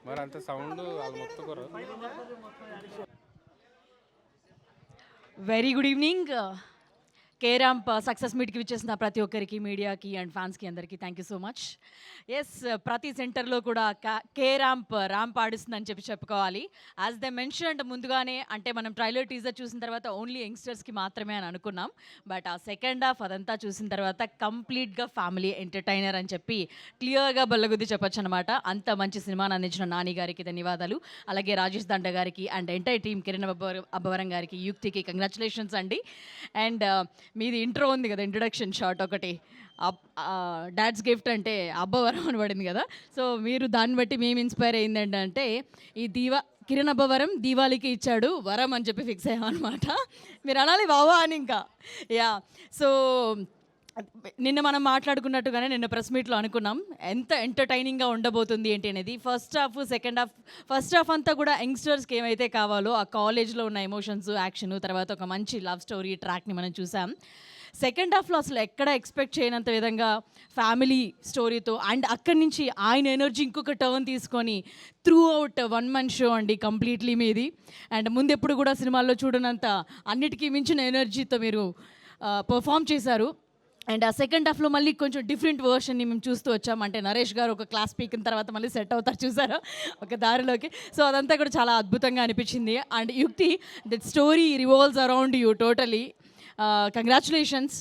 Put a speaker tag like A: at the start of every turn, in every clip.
A: మరి అంత సౌండ్ వాళ్ళు మొత్తుకోరు.
B: Very good evening. K ramp success మీట్కి విచ్చేసిన ప్రతి ఒక్కరికి, మీడియాకి అండ్ ఫ్యాన్స్కి అందరికీ thank you so much. Yes, ప్రతి సెంటర్లో కూడా కే ర్యాంప్ ఆడిస్తుందని చెప్పుకోవాలి. యాజ్ ద మెన్షన్డ్ ముందుగానే, అంటే మనం ట్రైలర్ టీజర్ చూసిన తర్వాత ఓన్లీ యంగ్స్టర్స్కి మాత్రమే అని అనుకున్నాం. బట్ ఆ సెకండ్ హాఫ్ అదంతా చూసిన తర్వాత కంప్లీట్గా ఫ్యామిలీ ఎంటర్టైనర్ అని చెప్పి క్లియర్గా బల్లగుద్ది చెప్పొచ్చు అనమాట. అంత మంచి సినిమాని అందించిన నాని గారికి ధన్యవాదాలు. అలాగే రాజేష్ దండ గారికి and entire team, Kiran Abbavaram గారికి, యుక్తికి కంగ్రాచులేషన్స్ అండి. అండ్ మీది ఇంట్రో ఉంది కదా, ఇంట్రొడక్షన్ షార్ట్ ఒకటి, డాడ్స్ గిఫ్ట్ అంటే అబ్బవరం అని పడింది కదా. సో మీరు దాన్ని బట్టి మేము ఇన్స్పైర్ అయింది ఏంటంటే, ఈ కిరణ్ అబ్బవరం దీవాళికి ఇచ్చాడు వరం అని చెప్పి ఫిక్స్ అయ్యాం అనమాట. మీరు అనాలి బావా అని ఇంకా. యా, సో నిన్న మనం మాట్లాడుకున్నట్టుగానే నిన్న ప్రెస్ మీట్లో అనుకున్నాం ఎంత ఎంటర్టైనింగ్గా ఉండబోతుంది ఏంటి అనేది. First half, second half. First half అంతా కూడా యంగ్స్టర్స్కి ఏమైతే కావాలో ఆ కాలేజ్లో ఉన్న ఎమోషన్స్, యాక్షన్, తర్వాత ఒక మంచి లవ్ స్టోరీ ట్రాక్ని మనం చూసాం. సెకండ్ హాఫ్లో అసలు ఎక్కడ ఎక్స్పెక్ట్ చేయనంత విధంగా ఫ్యామిలీ స్టోరీతో, అండ్ అక్కడి నుంచి ఆయన ఎనర్జీ ఇంకొక టర్న్ తీసుకొని through out one Mann show అండి కంప్లీట్లీ మీది. అండ్ ముందెప్పుడు కూడా సినిమాల్లో చూడనంత అన్నిటికీ మించిన ఎనర్జీతో మీరు పర్ఫామ్ చేశారు. అండ్ ఆ సెకండ్ హాఫ్లో మళ్ళీ కొంచెం డిఫరెంట్ వర్షన్ని మేము చూస్తూ వచ్చాం. అంటే నరేష్ గారు ఒక క్లాస్ పీకిన తర్వాత మళ్ళీ సెట్ అవుతారు చూసారా ఒక దారిలోకి. సో అదంతా కూడా చాలా అద్భుతంగా అనిపించింది. అండ్ యుక్తి, that story revolves around you totally. Congratulations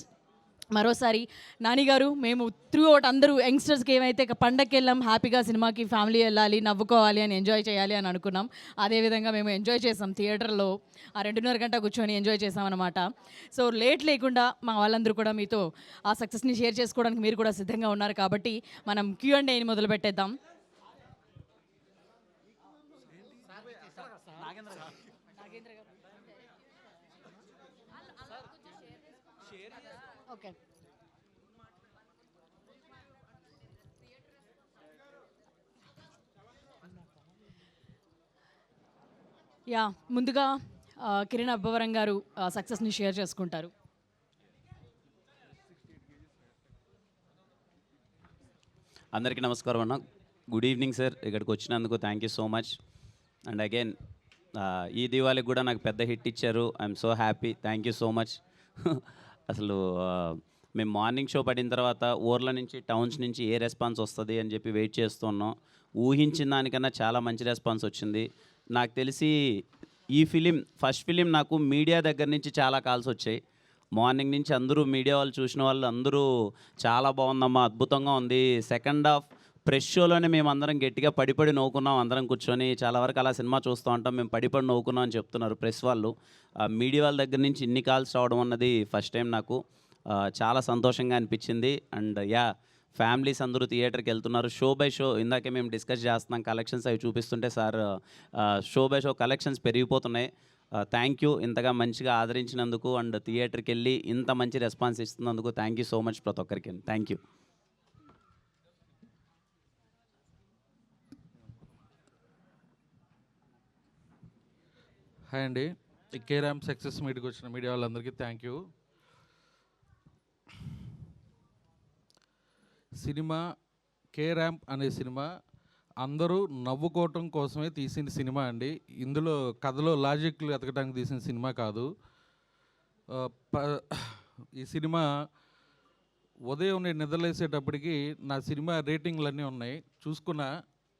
B: మరోసారి. నాని గారు, మేము త్రూ అవుట్ అందరూ యంగ్స్టర్స్కి ఏమైతే పండగకి వెళ్ళాం, హ్యాపీగా సినిమాకి ఫ్యామిలీ వెళ్ళాలి, నవ్వుకోవాలి అని, ఎంజాయ్ చేయాలి అని అనుకున్నాం. అదేవిధంగా మేము ఎంజాయ్ చేసాం థియేటర్లో. ఆ 2.5 గంట కూర్చొని ఎంజాయ్ చేసామన్నమాట. సో లేట్ లేకుండా మా వాళ్ళందరూ కూడా మీతో ఆ సక్సెస్ని షేర్ చేసుకోవడానికి మీరు కూడా సిద్ధంగా ఉన్నారు కాబట్టి మనం Q&Aని మొదలు పెట్టేద్దాం. ఓకే, యా, ముందుగా కిరణ్ అబ్బవరం గారు సక్సెస్ని షేర్ చేసుకుంటారు.
C: అందరికీ నమస్కారం అన్న. Good evening sir. ఇక్కడికి వచ్చినందుకు thank you so much. And again ఈ దివాళికి కూడా నాకు పెద్ద హిట్ ఇచ్చారు. I'm so happy. Thank you so much. అసలు మేము మార్నింగ్ షో పడిన తర్వాత ఊర్ల నుంచి, టౌన్స్ నుంచి ఏ రెస్పాన్స్ వస్తుంది అని చెప్పి వెయిట్ చేస్తున్నాం. ఊహించిన దానికన్నా చాలా మంచి రెస్పాన్స్ వచ్చింది. నాకు తెలిసి ఈ ఫస్ట్ ఫిలిం నాకు మీడియా దగ్గర నుంచి చాలా కాల్స్ వచ్చాయి. మార్నింగ్ నుంచి అందరూ మీడియా వాళ్ళు, చూసిన వాళ్ళు అందరూ చాలా బాగుందమ్మా, అద్భుతంగా ఉంది. సెకండ్ హాఫ్ ప్రెస్ షోలోనే మేము అందరం గట్టిగా పడిపడి నవ్వుకున్నాం. అందరం కూర్చొని చాలా వరకు అలా సినిమా చూస్తూ ఉంటాం, మేము పడిపడి నవ్వుకున్నాం అని చెప్తున్నారు ప్రెస్ వాళ్ళు. మీడియా వాళ్ళ దగ్గర నుంచి ఇన్ని కాల్స్ రావడం అన్నది ఫస్ట్ టైం నాకు. చాలా సంతోషంగా అనిపించింది. అండ్ యా, ఫ్యామిలీస్ అందరూ థియేటర్కి వెళ్తున్నారు. షో బై షో ఇందాకే మేము డిస్కస్ చేస్తున్నాం, కలెక్షన్స్ అవి చూపిస్తుంటే sir show by show collections పెరిగిపోతున్నాయి. థ్యాంక్ యూ ఇంతగా మంచిగా ఆదరించినందుకు అండ్ థియేటర్కి వెళ్ళి ఇంత మంచి రెస్పాన్స్ ఇస్తున్నందుకు థ్యాంక్ యూ సో మచ్ ప్రతి ఒక్కరికి. Thank you.
D: హాయ్ అండి. కే ర్యాంప్ సక్సెస్ మీట్కి వచ్చిన మీడియా వాళ్ళందరికీ thank you. Cinema K ramp అనే సినిమా అందరూ నవ్వుకోవటం కోసమే తీసిన సినిమా అండి. ఇందులో కథలో లాజిక్లు ఎతకడానికి తీసిన సినిమా కాదు. ఈ సినిమా ఉదయం నేను నిద్రలేసేటప్పటికి నా సినిమా రేటింగ్లు అన్నీ ఉన్నాయి. చూసుకున్నా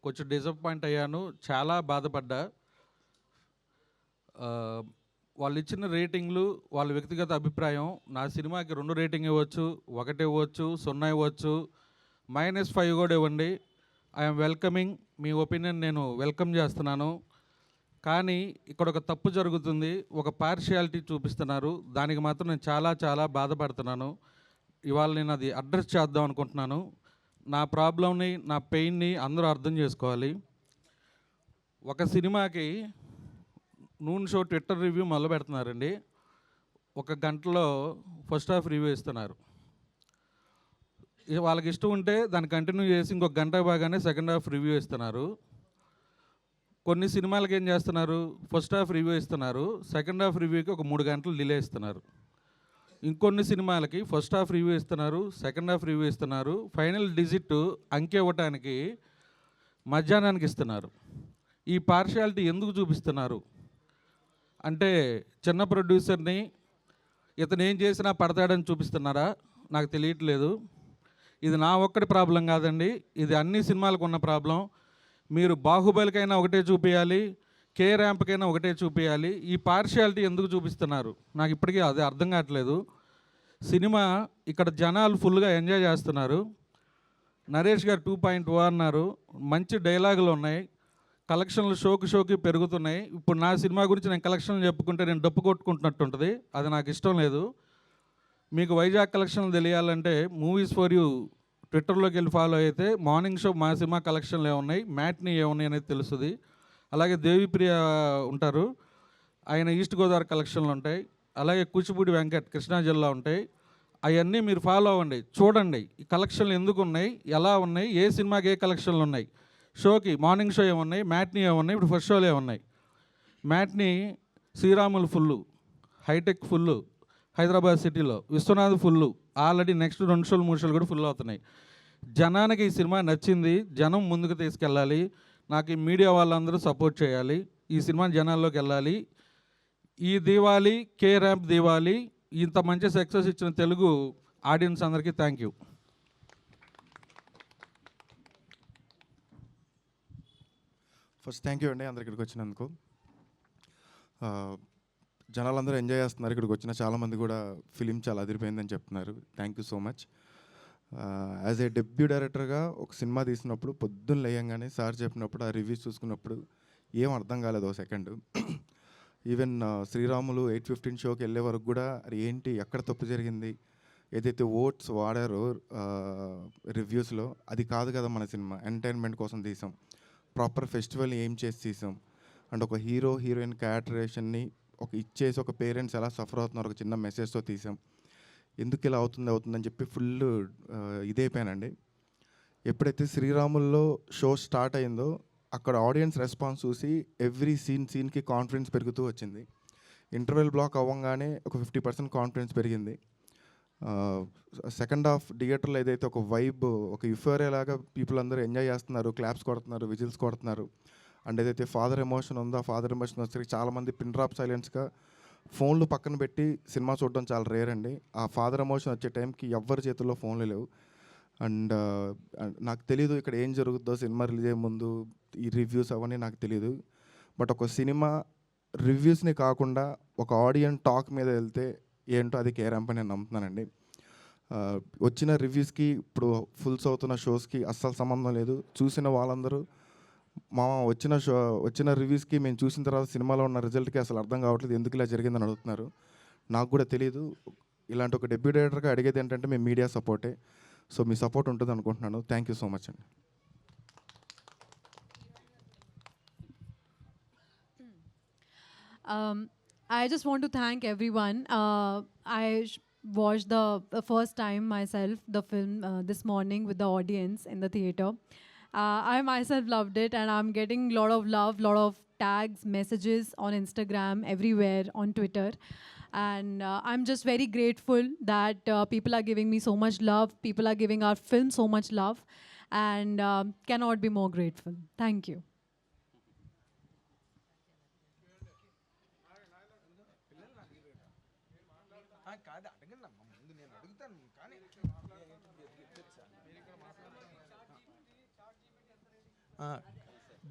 D: కొంచెం డిసప్పాయింట్ అయ్యాను, చాలా బాధపడ్డా. వాళ్ళు ఇచ్చిన రేటింగ్లు వాళ్ళ వ్యక్తిగత అభిప్రాయం. నా సినిమాకి 2 రేటింగ్ ఇవ్వచ్చు, 1 ఇవ్వచ్చు, 0 ఇవ్వచ్చు, -5 కూడా ఇవ్వండి. I'm welcoming. మీ ఒపీనియన్ నేను వెల్కమ్ చేస్తున్నాను. కానీ ఇక్కడ ఒక తప్పు జరుగుతుంది, ఒక పార్షియాలిటీ చూపిస్తున్నారు. దానికి మాత్రం నేను చాలా చాలా బాధపడుతున్నాను. ఇవాళ నేను అది అడ్రస్ చేద్దాం అనుకుంటున్నాను. నా ప్రాబ్లంని, నా పెయిన్ని అందరూ అర్థం చేసుకోవాలి. ఒక సినిమాకి నూన్ షో ట్విట్టర్ రివ్యూ మొదలు పెడుతున్నారండి. 1 గంటలో ఫస్ట్ హాఫ్ రివ్యూ ఇస్తున్నారు. వాళ్ళకి ఇష్టం ఉంటే దాన్ని కంటిన్యూ చేసి ఇంకొక గంట బాగానే సెకండ్ హాఫ్ రివ్యూ ఇస్తున్నారు. కొన్ని సినిమాలకి ఏం చేస్తున్నారు, ఫస్ట్ హాఫ్ రివ్యూ ఇస్తున్నారు, సెకండ్ హాఫ్ రివ్యూకి ఒక 3 గంటలు డిలే ఇస్తున్నారు. ఇంకొన్ని సినిమాలకి ఫస్ట్ హాఫ్ రివ్యూ ఇస్తున్నారు, సెకండ్ హాఫ్ రివ్యూ ఇస్తున్నారు, ఫైనల్ డిజిట్ అంకె ఇవ్వటానికి మధ్యాహ్నానికి ఇస్తున్నారు. ఈ పార్షియాలిటీ ఎందుకు చూపిస్తున్నారు అంటే చిన్న ప్రొడ్యూసర్ని ఇతను ఏం చేసినా పడతాడని చూపిస్తున్నారా నాకు తెలియట్లేదు. ఇది నా ఒక్కటి ప్రాబ్లం కాదండి, ఇది అన్ని సినిమాలకు ఉన్న ప్రాబ్లం. మీరు బాహుబలికైనా ఒకటే చూపించాలి, కే ర్యాంప్కైనా ఒకటే చూపించాలి. ఈ పార్షియాలిటీ ఎందుకు చూపిస్తున్నారు నాకు ఇప్పటికీ అదే అర్థం కావట్లేదు. సినిమా ఇక్కడ జనాలు ఫుల్గా ఎంజాయ్ చేస్తున్నారు. నరేష్ గారు 2.0 అన్నారు, మంచి డైలాగులు ఉన్నాయి, కలెక్షన్లు షోకి పెరుగుతున్నాయి. ఇప్పుడు నా సినిమా గురించి నేను కలెక్షన్లు చెప్పుకుంటే నేను డప్పు కొట్టుకుంటున్నట్టు ఉంటుంది, అది నాకు ఇష్టం లేదు. మీకు వైజాగ్ కలెక్షన్లు తెలియాలంటే మూవీస్ ఫర్ యూ ట్విట్టర్లోకి వెళ్ళి ఫాలో అయితే మార్నింగ్ షో మా సినిమా కలెక్షన్లు ఏమున్నాయి, మ్యాట్ని ఏమున్నాయి అనేది తెలుస్తుంది. అలాగే దేవిప్రియ ఉంటారు, ఆయన ఈస్ట్ గోదావరి కలెక్షన్లు ఉంటాయి. అలాగే కూచిపూడి వెంకట్ కృష్ణా జిల్లా ఉంటాయి. అవన్నీ మీరు ఫాలో అవ్వండి, చూడండి ఈ కలెక్షన్లు ఎందుకు ఉన్నాయి, ఎలా ఉన్నాయి, ఏ సినిమాకి ఏ కలెక్షన్లు ఉన్నాయి, షోకి మార్నింగ్ షో ఏమున్నాయి, మ్యాట్ని ఏమున్నాయి, ఇప్పుడు ఫస్ట్ షోలు ఏమున్నాయి. Matinee Sriramulu full, hitech full, Hyderabad సిటీలో విశ్వనాథ్ ఫుల్లు, ఆల్రెడీ నెక్స్ట్ 2 షోలు 3 షోలు కూడా ఫుల్ అవుతున్నాయి. జనానికి ఈ సినిమా నచ్చింది, జనం ముందుకు తీసుకెళ్ళాలి. నాకు ఈ మీడియా వాళ్ళందరూ సపోర్ట్ చేయాలి, ఈ సినిమా జనాల్లోకి వెళ్ళాలి. ఈ దివాళీ కే ర్యాంప్ దివాళీ ఇంత మంచి సక్సెస్ ఇచ్చిన తెలుగు ఆడియన్స్ అందరికీ thank you.
E: First thank you అండి అందరు ఇక్కడికి వచ్చినందుకు. జనాలందరూ ఎంజాయ్ చేస్తున్నారు, ఇక్కడికి వచ్చిన చాలామంది కూడా ఫిలిం చాలా అదిరిపోయిందని చెప్తున్నారు. Thank you so much. As a debut డైరెక్టర్గా ఒక సినిమా తీసినప్పుడు పొద్దున్న లేయంగానే సార్ చెప్పినప్పుడు ఆ రివ్యూస్ చూసుకున్నప్పుడు ఏం అర్థం కాలేదు ఓ సెకండ్. ఈవెన్ శ్రీరాములు 8:15 షోకి వెళ్ళే వరకు కూడా అది ఏంటి ఎక్కడ తప్పు జరిగింది, ఏదైతే ఓట్స్ వాడారో రివ్యూస్లో అది కాదు కదా మన సినిమా, ఎంటర్టైన్మెంట్ కోసం తీసాం, ప్రాపర్ ఫెస్టివల్ ఏం చేసి తీసాం. అండ్ ఒక హీరో హీరోయిన్ క్యారెక్టరేషన్ని ఒక ఇచ్చేసి ఒక పేరెంట్స్ ఎలా సఫర్ అవుతున్నారు ఒక చిన్న మెసేజ్తో తీసాం. ఎందుకు ఇలా అవుతుందని చెప్పి ఫుల్ ఇదైపోయానండి. ఎప్పుడైతే శ్రీరాముల్లో షో స్టార్ట్ అయిందో అక్కడ ఆడియన్స్ రెస్పాన్స్ చూసి ఎవ్రీ సీన్కి కాన్ఫిడెన్స్ పెరుగుతూ వచ్చింది. ఇంటర్వెల్ బ్లాక్ అవ్వగానే ఒక 50% కాన్ఫిడెన్స్ పెరిగింది. సెకండ్ హాఫ్ థియేటర్లో ఏదైతే ఒక వైబ్, ఒక యుఫోరియా లాగా పీపుల్ అందరూ ఎంజాయ్ చేస్తున్నారు, క్లాప్స్ కొడుతున్నారు, విజిల్స్ కొడుతున్నారు. అండ్ ఏదైతే ఫాదర్ ఎమోషన్ ఉందో ఆ ఫాదర్ ఎమోషన్ వచ్చేసరికి చాలామంది పిన్ డ్రాప్ సైలెన్స్గా ఫోన్లు పక్కన పెట్టి సినిమా చూడడం చాలా రేర్ అండి. ఆ ఫాదర్ ఎమోషన్ వచ్చే టైంకి ఎవ్వరి చేతుల్లో ఫోన్లు లేవు. అండ్ నాకు తెలీదు ఇక్కడ ఏం జరుగుతుందో సినిమా రిలీజ్ అయ్యే ముందు, ఈ రివ్యూస్ అవన్నీ నాకు తెలీదు. బట్ ఒక సినిమా రివ్యూస్ని కాకుండా ఒక ఆడియన్స్ టాక్ మీద వెళ్తే ఏంటో అది కే ర్యాంప్ అని నేను నమ్ముతున్నానండి. వచ్చిన రివ్యూస్కి ఇప్పుడు ఫుల్స్ అవుతున్న షోస్కి అస్సలు సంబంధం లేదు. చూసిన వాళ్ళందరూ వచ్చిన రివ్యూస్కి మేము చూసిన తర్వాత సినిమాలో ఉన్న రిజల్ట్కి అసలు అర్థం కావట్లేదు, ఎందుకు ఇలా జరిగిందని అడుగుతున్నారు. నాకు కూడా తెలియదు. ఇలాంటి ఒక డెబ్యూ డైరెక్టర్గా అడిగేది ఏంటంటే మేము మీడియా సపోర్టే. సో మీ సపోర్ట్ ఉంటుంది అనుకుంటున్నాను. థ్యాంక్ యూ సో మచ్ అండి.
F: I just want to thank everyone. Watched the first time myself the film this morning with the audience in the theater. I myself loved it, and I'm getting a lot of love, lot of tags, messages on Instagram, everywhere, on Twitter. And I'm just very grateful that people are giving me so much love, people are giving our film so much love, and cannot be more grateful. Thank you.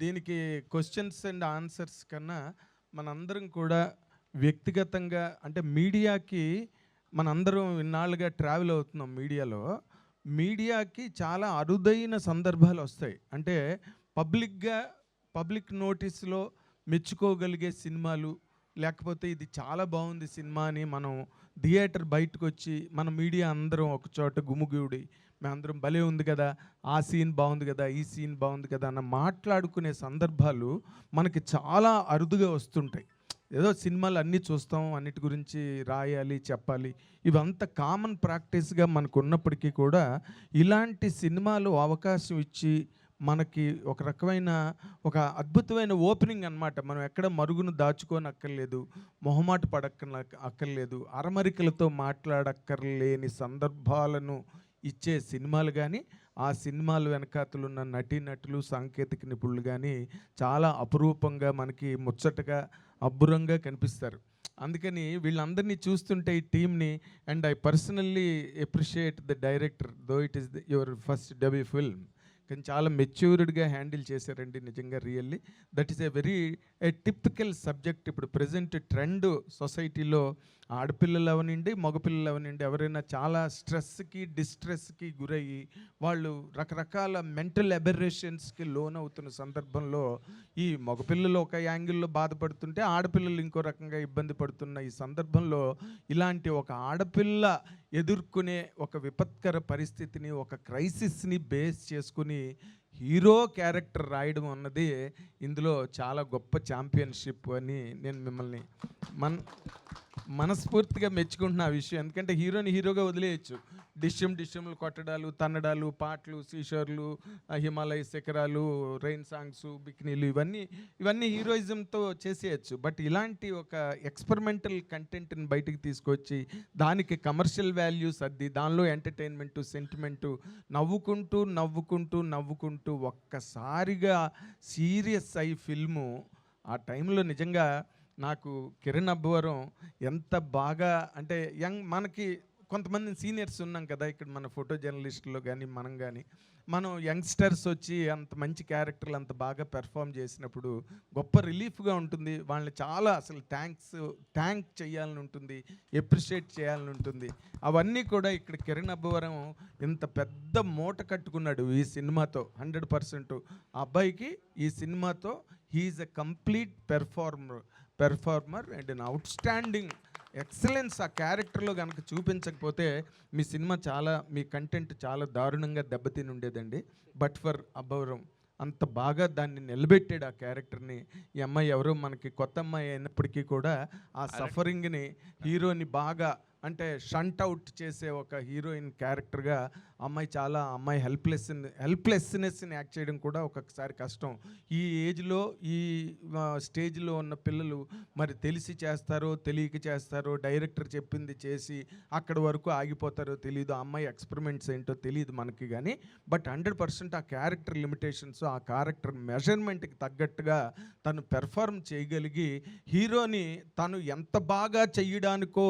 A: దీనికి questions and answers కన్నా మనందరం కూడా వ్యక్తిగతంగా, అంటే మీడియాకి మనందరం ఇన్నాళ్ళుగా travel అవుతున్నాం మీడియాకి చాలా అరుదైన సందర్భాలు వస్తాయి. అంటే పబ్లిక్ నోటీస్లో మెచ్చుకోగలిగే సినిమాలు, లేకపోతే ఇది చాలా బాగుంది సినిమా అని మనం థియేటర్ బయటకు వచ్చి మన మీడియా అందరం ఒక చోట గుమిగూడి మేమందరం భలే ఉంది కదా, ఆ సీన్ బాగుంది కదా, ఈ సీన్ బాగుంది కదా అన్న మాట్లాడుకునే సందర్భాలు మనకి చాలా అరుదుగా వస్తుంటాయి. ఏదో సినిమాలు అన్నీ చూస్తాం, అన్నిటి గురించి రాయాలి, చెప్పాలి, ఇవంతా కామన్ ప్రాక్టీస్గా మనకు ఉన్నప్పటికీ కూడా ఇలాంటి సినిమాలు అవకాశం ఇచ్చి మనకి ఒక రకమైన ఒక అద్భుతమైన ఓపెనింగ్ అన్నమాట. మనం ఎక్కడ మరుగును దాచుకోనక్కర్లేదు, మొహమాట అక్కర్లేదు, అరమరికలతో మాట్లాడక్కర్లేని సందర్భాలను ఇచ్చే సినిమాలు కానీ ఆ సినిమాల వెనకాతలున్న నటీనటులు సాంకేతిక నిపుణులు కానీ చాలా అపురూపంగా మనకి ముచ్చటగా అబ్బురంగా కనిపిస్తారు. అందుకని వీళ్ళందరినీ చూస్తుంటే ఈ టీమ్ని and I personally appreciate the director though it is your first debut film. కానీ చాలా మెచ్యూర్డ్గా హ్యాండిల్ చేశారండి నిజంగా really. That is a typical subject. ఇప్పుడు ప్రజెంట్ ట్రెండ్ సొసైటీలో ఆడపిల్లలు అవనండి మగపిల్లలు అవనండి ఎవరైనా చాలా స్ట్రెస్కి డిస్ట్రెస్కి గురయ్యి వాళ్ళు రకరకాల మెంటల్ అబెర్రేషన్స్కి లోనవుతున్న సందర్భంలో ఈ మగపిల్లలు ఒక యాంగిల్లో బాధపడుతుంటే ఆడపిల్లలు ఇంకో రకంగా ఇబ్బంది పడుతున్న ఈ సందర్భంలో ఇలాంటి ఒక ఆడపిల్ల ఎదుర్కొనే ఒక విపత్కర పరిస్థితిని ఒక క్రైసిస్ని బేస్ చేసుకుని హీరో క్యారెక్టర్ రాయడం అన్నది ఇందులో చాలా గొప్ప ఛాంపియన్షిప్ అని నేను మిమ్మల్ని మనస్ఫూర్తిగా మెచ్చుకుంటున్నా ఆ విషయం. ఎందుకంటే హీరోని హీరోగా వదిలేయచ్చు. డిష్యంలు కొట్టడాలు తన్నడాలు పాటలు సీషర్లు హిమాలయ శిఖరాలు రెయిన్ సాంగ్స్ బికినీలు ఇవన్నీ హీరోయిజంతో చేసేయచ్చు. బట్ ఇలాంటి ఒక ఎక్స్పెరిమెంటల్ కంటెంట్ని బయటికి తీసుకొచ్చి దానికి కమర్షియల్ వాల్యూస్ అద్ది దానిలో ఎంటర్టైన్మెంటు సెంటిమెంటు నవ్వుకుంటూ ఒక్కసారిగా సీరియస్ అయి ఫిల్ము ఆ టైంలో నిజంగా నాకు కిరణ్ అబ్బవరం ఎంత బాగా అంటే మనకి కొంతమంది సీనియర్స్ ఉన్నాం కదా ఇక్కడ మన ఫోటో జర్నలిస్టులు కానీ మనం యంగ్స్టర్స్ వచ్చి అంత మంచి క్యారెక్టర్లు అంత బాగా పెర్ఫామ్ చేసినప్పుడు గొప్ప రిలీఫ్గా ఉంటుంది. వాళ్ళని చాలా అసలు థ్యాంక్ చేయాలని ఉంటుంది, ఎప్రిషియేట్ చేయాలని ఉంటుంది. అవన్నీ కూడా ఇక్కడ కిరణ్ అబ్బవరం ఇంత పెద్ద మూట కట్టుకున్నాడు ఈ సినిమాతో 100%. ఆ అబ్బాయికి ఈ సినిమాతో he's a complete performer and an outstanding excellence ఆ క్యారెక్టర్లో కనుక చూపించకపోతే మీ కంటెంట్ చాలా దారుణంగా దెబ్బతిని ఉండేదండి. బట్ ఫర్ అబ్బవరం అంత బాగా దాన్ని నిలబెట్టాడు ఆ క్యారెక్టర్ని. ఈ అమ్మాయి ఎవరో మనకి కొత్త అమ్మాయి అయినప్పటికీ కూడా ఆ సఫరింగ్ని హీరోని బాగా అంటే షంట్ అవుట్ చేసే ఒక హీరోయిన్ క్యారెక్టర్గా అమ్మాయి హెల్ప్లెస్నెస్ని యాక్ట్ చేయడం కూడా ఒక్కొక్కసారి కష్టం. ఈ ఏజ్లో ఈ స్టేజ్లో ఉన్న పిల్లలు మరి తెలిసి చేస్తారో తెలియక చేస్తారో డైరెక్టర్ చెప్పింది చేసి అక్కడి వరకు ఆగిపోతారో తెలియదు. ఆ అమ్మాయి ఎక్స్పెరిమెంట్స్ ఏంటో తెలియదు మనకి కానీ బట్ 100% ఆ క్యారెక్టర్ లిమిటేషన్స్ ఆ క్యారెక్టర్ మెజర్మెంట్కి తగ్గట్టుగా తను పెర్ఫార్మ్ చేయగలిగి హీరోని తను ఎంత బాగా చెయ్యడానికో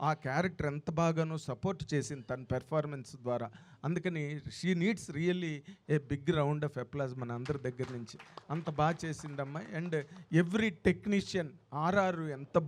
A: ఆ క్యారెక్టర్ ఎంత బాగానో సపోర్ట్ చేసింది తన పెర్ఫార్మెన్స్ ద్వారా. అందుకని she needs really a big round of applause మన అందరి దగ్గర నుంచి. అంత బాగా చేసింది అమ్మాయి. అండ్ ఎవ్రీ టెక్నీషియన్ ఆర్ఆర్ ఎంత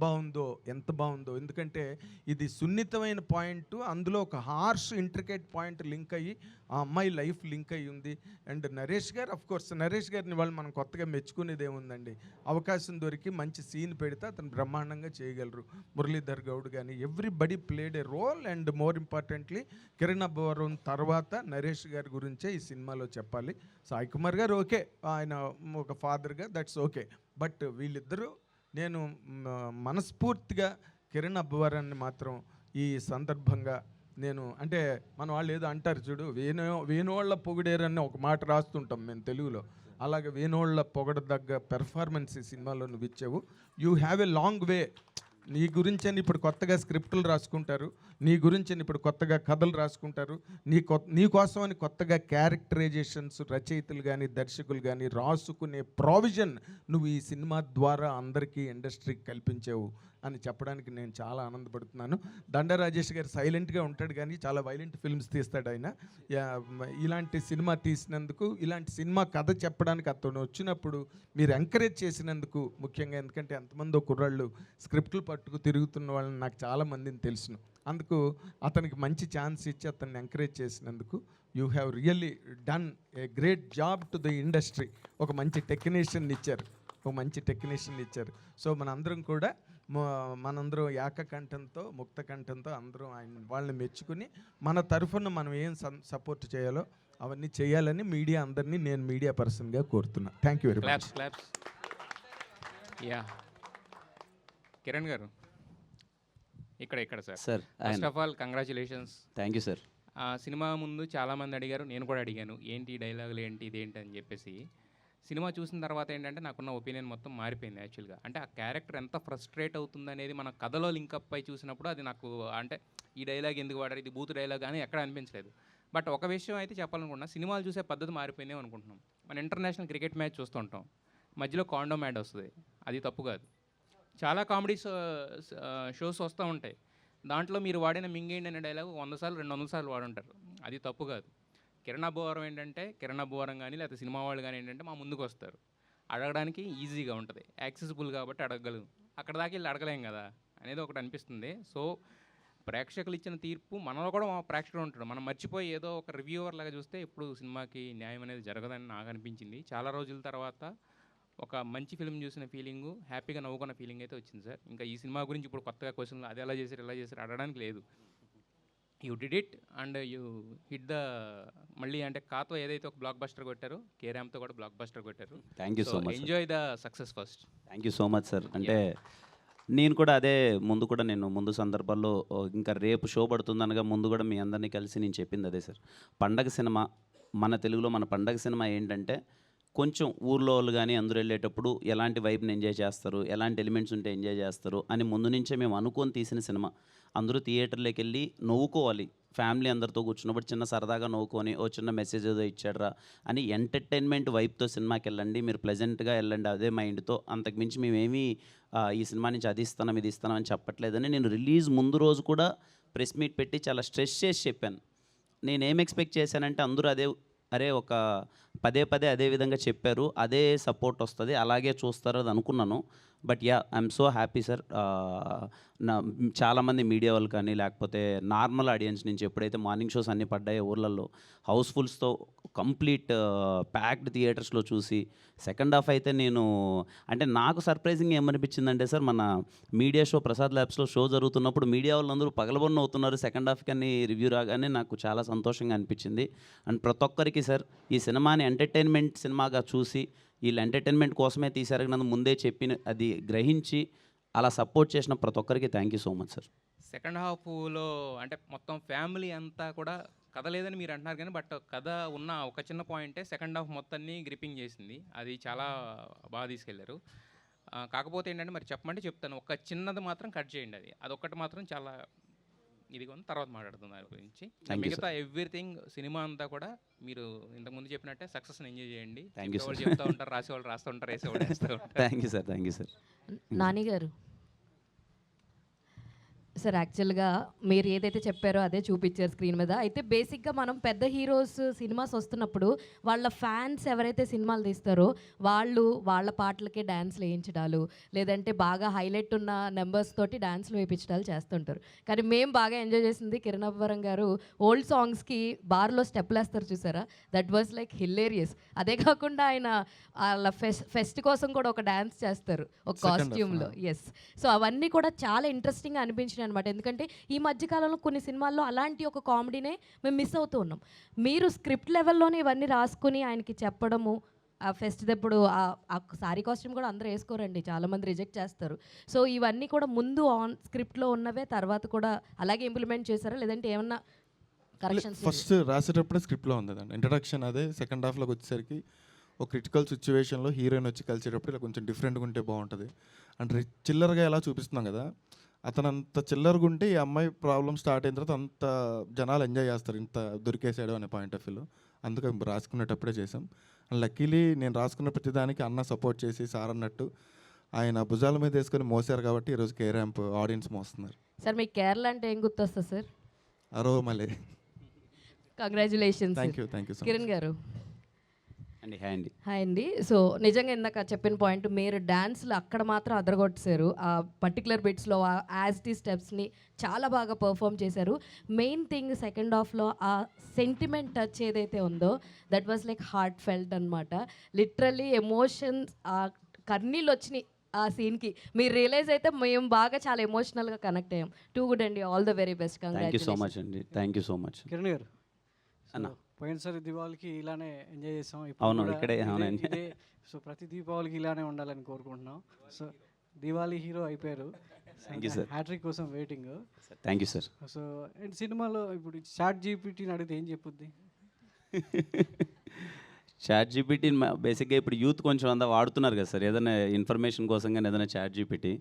A: బాగుందో ఎందుకంటే ఇది సున్నితమైన పాయింట్, అందులో ఒక హార్ష్ ఇంట్రికేట్ పాయింట్ లింక్ అయ్యి ఆ అమ్మాయి లైఫ్ లింక్ అయ్యి ఉంది. అండ్ నరేష్ గారు నరేష్ గారిని వాళ్ళు మనం కొత్తగా మెచ్చుకునేది ఏముందండి, అవకాశం దొరికి మంచి సీన్ పెడితే అతను బ్రహ్మాండంగా చేయగలరు. మురళీధర్ గౌడ్ కానీ everybody played a role. And more importantly Kiran Abbavaram తర్వాత నరేష్ గారి గురించే ఈ సినిమాలో చెప్పాలి. సాయి కుమార్ గారు ఓకే, ఆయన ఒక ఫాదర్గా దట్స్ ఓకే. బట్ వీళ్ళిద్దరూ నేను మనస్ఫూర్తిగా కిరణ్ అబ్బవరాన్ని మాత్రం ఈ సందర్భంగా నేను అంటే మన వాళ్ళు ఏదో అంటారు చూడు, వేణోళ్ళ పొగిడేరని ఒక మాట రాస్తుంటాం మేము తెలుగులో. అలాగే వేణోళ్ళ పొగడదగ్గ పెర్ఫార్మెన్స్ ఈ సినిమాలో నువ్వు ఇచ్చావు. You have a long way. నీ గురించి అని ఇప్పుడు కొత్తగా స్క్రిప్టులు రాసుకుంటారు, నీ గురించి అని ఇప్పుడు కొత్తగా కథలు రాసుకుంటారు, నీ కోసం అని కొత్తగా క్యారెక్టరైజేషన్స్ రచయితలు కానీ దర్శకులు కానీ రాసుకునే ప్రావిజన్ నువ్వు ఈ సినిమా ద్వారా అందరికీ ఇండస్ట్రీకి కల్పించావు అని చెప్పడానికి నేను చాలా ఆనందపడుతున్నాను. దండ రాజేష్ గారు సైలెంట్గా ఉంటాడు కానీ చాలా వైలెంట్ ఫిల్మ్స్ తీస్తాడు ఆయన. ఇలాంటి సినిమా తీసినందుకు, ఇలాంటి సినిమా కథ చెప్పడానికి అతను వచ్చినప్పుడు మీరు ఎంకరేజ్ చేసినందుకు ముఖ్యంగా, ఎందుకంటే ఎంతమందో కుర్రాళ్ళు స్క్రిప్టులు పట్టుకు తిరుగుతున్న వాళ్ళని నాకు చాలామందిని తెలుసును. అందుకు అతనికి మంచి ఛాన్స్ ఇచ్చి అతన్ని ఎంకరేజ్ చేసినందుకు you have really done a great job to the industry. ఒక మంచి టెక్నీషియన్ ఇచ్చారు. సో మనందరం కూడా మనందరం ఏకకంఠంతో ముక్త కంఠంతో అందరం వాళ్ళని మెచ్చుకుని మన తరఫున మనం ఏం సపోర్ట్ చేయాలో అవన్నీ చేయాలని మీడియా అందరినీ నేను మీడియా పర్సన్గా కోరుతున్నా. Thank you very much.
G: Yeah Kiran గారు ఇక్కడ sir.
C: Sir
G: first of all congratulations.
C: Thank you sir.
G: Cinema ముందు చాలామంది అడిగారు, నేను కూడా అడిగాను ఏంటి డైలాగులు ఏంటి ఇదేంటి అని చెప్పేసి. సినిమా చూసిన తర్వాత ఏంటంటే నాకున్న ఒపీనియన్ మొత్తం మారిపోయింది యాక్చువల్గా. అంటే ఆ క్యారెక్టర్ ఎంత ఫ్రస్ట్రేట్ అవుతుంది అనేది మన కథలో లింకప్ అయి చూసినప్పుడు అది నాకు అంటే ఈ డైలాగ్ ఎందుకు వాడారు, ఇది బూత్ డైలాగ్ అని ఎక్కడ అనిపించలేదు. బట్ ఒక విషయం అయితే చెప్పాలనుకుంటున్నా, సినిమాలు చూసే పద్ధతి మారిపోయిందేమో అనుకుంటున్నాం. మన ఇంటర్నేషనల్ క్రికెట్ మ్యాచ్ చూస్తుంటాం, మధ్యలో కాండోమ్ యాడ్ వస్తుంది. అది తప్పు కాదు. చాలా కామెడీ షోస్ వస్తూ ఉంటాయి, దాంట్లో మీరు వాడిన మింగేయండి అనే డైలాగ్ 100 సార్లు 200 సార్లు వాడుంటారు. అది తప్పు కాదు. కిరణ్ అబ్బవరం ఏంటంటే, కిరణ్ అబ్బవరం కానీ లేకపోతే సినిమా వాళ్ళు కానీ ఏంటంటే మా ముందుకు వస్తారు, అడగడానికి ఈజీగా ఉంటుంది, యాక్సెసిబుల్ కాబట్టి అడగగలం. అక్కడ దాకా వెళ్ళి అడగలేం కదా అనేది ఒకటి అనిపిస్తుంది. సో ప్రేక్షకులు ఇచ్చిన తీర్పు, మనలో కూడా మా ప్రేక్షకుడు ఉంటాడు, మనం మర్చిపోయి ఏదో ఒక రివ్యూవర్ లాగా చూస్తే ఇప్పుడు సినిమాకి న్యాయం అనేది జరగదని నాకు అనిపించింది. చాలా రోజుల తర్వాత ఒక మంచి ఫిల్మ్ చూసిన ఫీలింగు, హ్యాపీగా నవ్వుకున్న ఫీలింగ్ అయితే వచ్చింది సార్. ఇంకా ఈ సినిమా గురించి ఇప్పుడు కొత్తగా క్వశ్చన్లు అది ఎలా చేశారు ఇలా చేశారు అడగడానికి లేదు. You did it and you hit the, మళ్ళీ అంటే కాతో ఏదైతే ఒక బ్లాక్ బస్టర్ కొట్టారో, కేరామ్తో కూడా బ్లాక్ బస్టర్ కొట్టారు.
C: Thank you so much.
G: Enjoy the success first.
C: Thank you so much sir. అంటే నేను కూడా అదే ముందు సందర్భాల్లో ఇంకా రేపు షో పడుతుందనగా ముందు కూడా మీ అందరినీ కలిసి నేను చెప్పింది అదే సార్. పండగ సినిమా, మన తెలుగులో మన పండగ సినిమా ఏంటంటే కొంచెం ఊర్లో వాళ్ళు కానీ అందరూ వెళ్ళేటప్పుడు ఎలాంటి వైబ్ని ఎంజాయ్ చేస్తారు, ఎలాంటి ఎలిమెంట్స్ ఉంటే ఎంజాయ్ చేస్తారు అని ముందు నుంచే మేము అనుకొని తీసిన సినిమా. అందరూ థియేటర్లోకి వెళ్ళి నవ్వుకోవాలి, ఫ్యామిలీ అందరితో కూర్చున్నప్పుడు చిన్న సరదాగా నవ్వుకొని ఓ చిన్న మెసేజ్ ఏదో ఇచ్చాడ్రా అని ఎంటర్టైన్మెంట్ వైబ్తో సినిమాకి వెళ్ళండి, మీరు ప్లెజెంట్గా వెళ్ళండి అదే మైండ్తో. అంతకుమించి మేమేమీ ఈ సినిమా నుంచి అది ఇస్తున్నాం ఇది ఇస్తున్నాం అని చెప్పట్లేదని నేను రిలీజ్ ముందు రోజు కూడా ప్రెస్ మీట్ పెట్టి చాలా స్ట్రెస్ చేసి చెప్పాను. నేనేం ఎక్స్పెక్ట్ చేశానంటే అందరూ అరే ఒక పదే అదే విధంగా చెప్పారు, అదే సపోర్ట్ వస్తుంది, అలాగే చూస్తారు అది అనుకున్నాను. But yeah, I'm so happy sir. చాలామంది మీడియా వాళ్ళు కానీ లేకపోతే నార్మల్ ఆడియన్స్ నుంచి ఎప్పుడైతే మార్నింగ్ షోస్ అన్నీ పడ్డాయో ఊర్లలో హౌస్ఫుల్స్తో కంప్లీట్ ప్యాక్డ్ థియేటర్స్లో చూసి సెకండ్ హాఫ్ అయితే నేను అంటే నాకు సర్ప్రైజింగ్ ఏమనిపించిందంటే సార్, మన మీడియా షో ప్రసాద్ ల్యాబ్స్లో షో జరుగుతున్నప్పుడు మీడియా వాళ్ళందరూ పగలబొన్న అవుతున్నారు సెకండ్ హాఫ్ కానీ రివ్యూ రాగానే నాకు చాలా సంతోషంగా అనిపించింది. అండ్ ప్రతి ఒక్కరికి సార్ ఈ సినిమాని ఎంటర్టైన్మెంట్ సినిమాగా చూసి వీళ్ళు ఎంటర్టైన్మెంట్ కోసమే తీశారు నన్ను ముందే చెప్పిన అది గ్రహించి అలా సపోర్ట్ చేసిన ప్రతి ఒక్కరికి thank you so much sir.
G: Second హాఫ్లో అంటే మొత్తం ఫ్యామిలీ అంతా కూడా కథ లేదని మీరు అంటున్నారు కానీ, బట్ కథ ఉన్న ఒక చిన్న పాయింటే సెకండ్ హాఫ్ మొత్తాన్ని గ్రిప్పింగ్ చేసింది. అది చాలా బాగా తీసుకెళ్లారు. కాకపోతే ఏంటంటే మరి చెప్పమంటే చెప్తాను, ఒక చిన్నది మాత్రం కట్ చేయండి, అదొక్కటి మాత్రం చాలా ఇదిగా ఉంది, తర్వాత మాట్లాడుతుంది దాని గురించి. మిగతా ఎవ్రీథింగ్ సినిమా అంతా కూడా మీరు ఇంతకుముందు చెప్పినట్టే సక్సెస్ని ఎంజాయ్ చేయండి. చెప్పేవాళ్ళు చెప్తూ ఉంటారు, రాసేవాళ్ళు రాస్తూ ఉంటారు, వేసేవాళ్ళు వేస్తూ ఉంటారు.
C: Thank you sir.
B: నాని గారు
H: సార్ యాక్చువల్గా మీరు ఏదైతే చెప్పారో అదే చూపించారు స్క్రీన్ మీద. అయితే బేసిక్గా మనం పెద్ద హీరోస్ సినిమాస్ వస్తున్నప్పుడు వాళ్ళ ఫ్యాన్స్ ఎవరైతే సినిమాలు తీస్తారో వాళ్ళ పాటలకే డ్యాన్స్లు వేయించడాలు, లేదంటే బాగా హైలైట్ ఉన్న నెంబర్స్ తోటి డ్యాన్స్లు వేయించడాలు చేస్తుంటారు. కానీ మేము బాగా ఎంజాయ్ చేసింది కిరణ్ అబ్బవరం గారు ఓల్డ్ సాంగ్స్కి బార్లో స్టెప్లు వేస్తారు చూసారా, దట్ వాజ్ లైక్ హిల్లేరియస్. అదే కాకుండా ఆయన వాళ్ళ ఫెస్ట్ కోసం కూడా ఒక డ్యాన్స్ చేస్తారు ఒక కాస్ట్యూమ్లో. ఎస్, సో అవన్నీ కూడా చాలా ఇంట్రెస్టింగ్గా అనిపించినాయి అనమాట. ఎందుకంటే ఈ మధ్యకాలంలో కొన్ని సినిమాల్లో అలాంటి ఒక కామెడీనే మేము మిస్ అవుతూ ఉన్నాం. మీరు స్క్రిప్ట్ లెవెల్లోనే ఇవన్నీ రాసుకుని ఆయనకి చెప్పడము, ఆ ఫెస్ట్ ఎప్పుడు ఆ సారీ కాస్ట్యూమ్ కూడా అందరూ వేసుకోరండి, చాలామంది రిజెక్ట్ చేస్తారు. సో ఇవన్నీ కూడా ముందు ఆన్ స్క్రిప్ట్లో ఉన్నవే తర్వాత కూడా అలాగే ఇంప్లిమెంట్ చేశారా, లేదంటే ఏమన్నా కరెక్షన్స్?
E: ఫస్ట్ రాసేటప్పుడే స్క్రిప్ట్లో ఉంది అండి, ఇంట్రడక్షన్ అదే. సెకండ్ హాఫ్లోకి వచ్చేసరికి ఒక క్రిటికల్ సిచ్యువేషన్లో హీరోయిన్ వచ్చి కలిసేటప్పుడు ఇలా కొంచెం డిఫరెంట్గా ఉంటే బాగుంటుంది. అంటే చిల్లరగా ఎలా చూపిస్తున్నాం కదా, అతను అంత చిల్లరగా ఉంటే ఈ అమ్మాయి ప్రాబ్లం స్టార్ట్ అయిన తర్వాత అంత జనాలు ఎంజాయ్ చేస్తారు, ఇంత దొరికేసాడు అనే పాయింట్ ఆఫ్ వ్యూలో. అందుకే రాసుకునేటప్పుడే చేసాం. అండ్ లక్కీలీ నేను రాసుకున్న ప్రతిదానికి అన్న సపోర్ట్ చేసి సార్ అన్నట్టు ఆయన భుజాల మీద వేసుకొని మోసారు కాబట్టి ఈరోజు కే ర్యాంప్ ఆడియన్స్ మోస్తున్నారు.
H: సార్ మీకు కేరళ అంటే ఏం గుర్తొస్తుంది sir?
E: Aaromale.
H: Congratulations.
E: Thank you so much.
H: Kiran గారు
C: హాయ్
H: అండి. సో నిజంగా ఇందాక చెప్పిన పాయింట్, మీరు డ్యాన్స్లు అక్కడ మాత్రం అదరగొట్టేశారు. ఆ పర్టికులర్ బిట్స్లో యాజ్ టీ స్టెప్స్ని చాలా బాగా పర్ఫామ్ చేశారు. మెయిన్ థింగ్ సెకండ్ హాఫ్లో ఆ సెంటిమెంట్ టచ్ ఏదైతే ఉందో that was like heart felt అనమాట. లిటరల్లీ ఎమోషన్స్, కన్నీళ్ళు వచ్చినాయి ఆ సీన్కి. మీరు రియలైజ్ అయితే మేము బాగా చాలా ఎమోషనల్గా కనెక్ట్ అయ్యాం. టూ గుడ్ అండి, all the very best.
C: Thank you so much అండి. Thank you so much.
I: Kiran గారు,
C: అన్న
I: పోయినసారి దీపావళికి ఇలానే ఎంజాయ్ చేసాం.
C: అవును,
I: కూడా
C: ఇక్కడే అవునండి.
I: ఇదే సో ప్రతి దీపావళికి ఇలానే ఉండాలని కోరుకుంటున్నాం. సో దివాళీ హీరో అయిపోయారు.
C: Thank you sir.
I: హ్యాట్రిక్ కోసం waiting.
C: Thank you sir.
I: So సినిమాలో ఇప్పుడు చాట్ జీపీటీని అడిగితే ఏం చెప్పుద్ది?
C: చాట్ జీపీటీ బేసిక్గా ఇప్పుడు యూత్ కొంచెం అంతా వాడుతున్నారు కదా సార్, ఏదైనా ఇన్ఫర్మేషన్ కోసం కానీ ఏదైనా చాట్ జీపీటీ.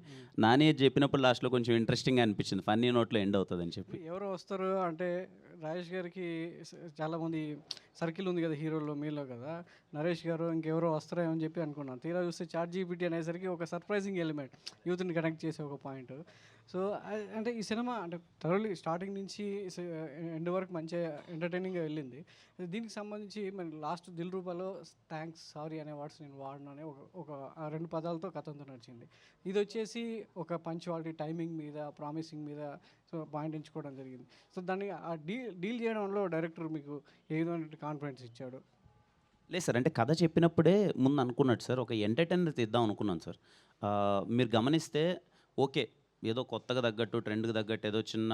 C: నాని అది చెప్పినప్పుడు లాస్ట్లో కొంచెం ఇంట్రెస్టింగ్ అనిపించింది, ఫన్నీ నోట్లో ఎండ్ అవుతుంది అని చెప్పి.
I: ఎవరు వస్తారు అంటే రాజేష్ గారికి చాలామంది సర్కిల్ ఉంది కదా హీరోలో మీలో కదా, నరేష్ గారు ఇంకెవరో వస్తారేమో అని చెప్పి అనుకున్నాను. తీరా చూస్తే చాట్ జీపీటీ అనేసరికి ఒక సర్ప్రైజింగ్ ఎలిమెంట్, యూత్ని కనెక్ట్ చేసే ఒక పాయింట్. సో అంటే ఈ సినిమా అంటే థరోలీ స్టార్టింగ్ నుంచి ఎండ్ వరకు మంచిగా ఎంటర్టైనింగ్గా వెళ్ళింది. దీనికి సంబంధించి మన లాస్ట్ దిల్ రూపాలో థ్యాంక్స్ సారీ అనే వర్డ్స్ నేను వాడిననే ఒక 2 పదాలతో కథంతో నడిచింది. ఇది వచ్చేసి ఒక పంచువాలిటీ, టైమింగ్ మీద, ప్రామిసింగ్ మీద సో పాయింట్ ఎంచుకోవడం జరిగింది. సో దాన్ని ఆ డీల్ చేయడంలో డైరెక్టర్ మీకు ఏ విధమైన కాన్ఫిడెన్స్ ఇచ్చాడు?
C: లేదు సార్, అంటే కథ చెప్పినప్పుడే ముందు అనుకున్నట్టు సార్, ఒక ఎంటర్టైనర్ తీద్దాం అనుకున్నాను సార్. మీరు గమనిస్తే ఓకే, ఏదో కొత్తగా తగ్గట్టు ట్రెండ్కి తగ్గట్టు ఏదో చిన్న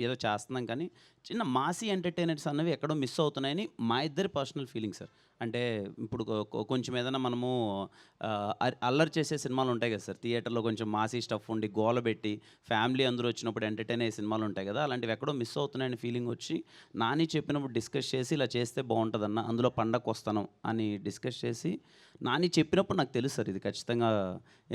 C: ఏదో చేస్తున్నాం, కానీ చిన్న మాసీ ఎంటర్టైనర్స్ అన్నవి ఎక్కడో మిస్ అవుతున్నాయని మా ఇద్దరి పర్సనల్ ఫీలింగ్ సార్. అంటే ఇప్పుడు కొంచెం ఏదైనా మనము అల్లరి చేసే సినిమాలు ఉంటాయి కదా సార్, థియేటర్లో కొంచెం మాసీ స్టఫ్ ఉండి గోల పెట్టి ఫ్యామిలీ అందరూ వచ్చినప్పుడు ఎంటర్టైన్ అయ్యే సినిమాలు ఉంటాయి కదా, అలాంటివి ఎక్కడో మిస్ అవుతున్నాయని ఫీలింగ్ వచ్చి నాని చెప్పినప్పుడు డిస్కస్ చేసి ఇలా చేస్తే బాగుంటుందన్న, అందులో పండగకు వస్తాను అని డిస్కస్ చేసి నాని చెప్పినప్పుడు నాకు తెలుసు సార్ ఇది ఖచ్చితంగా,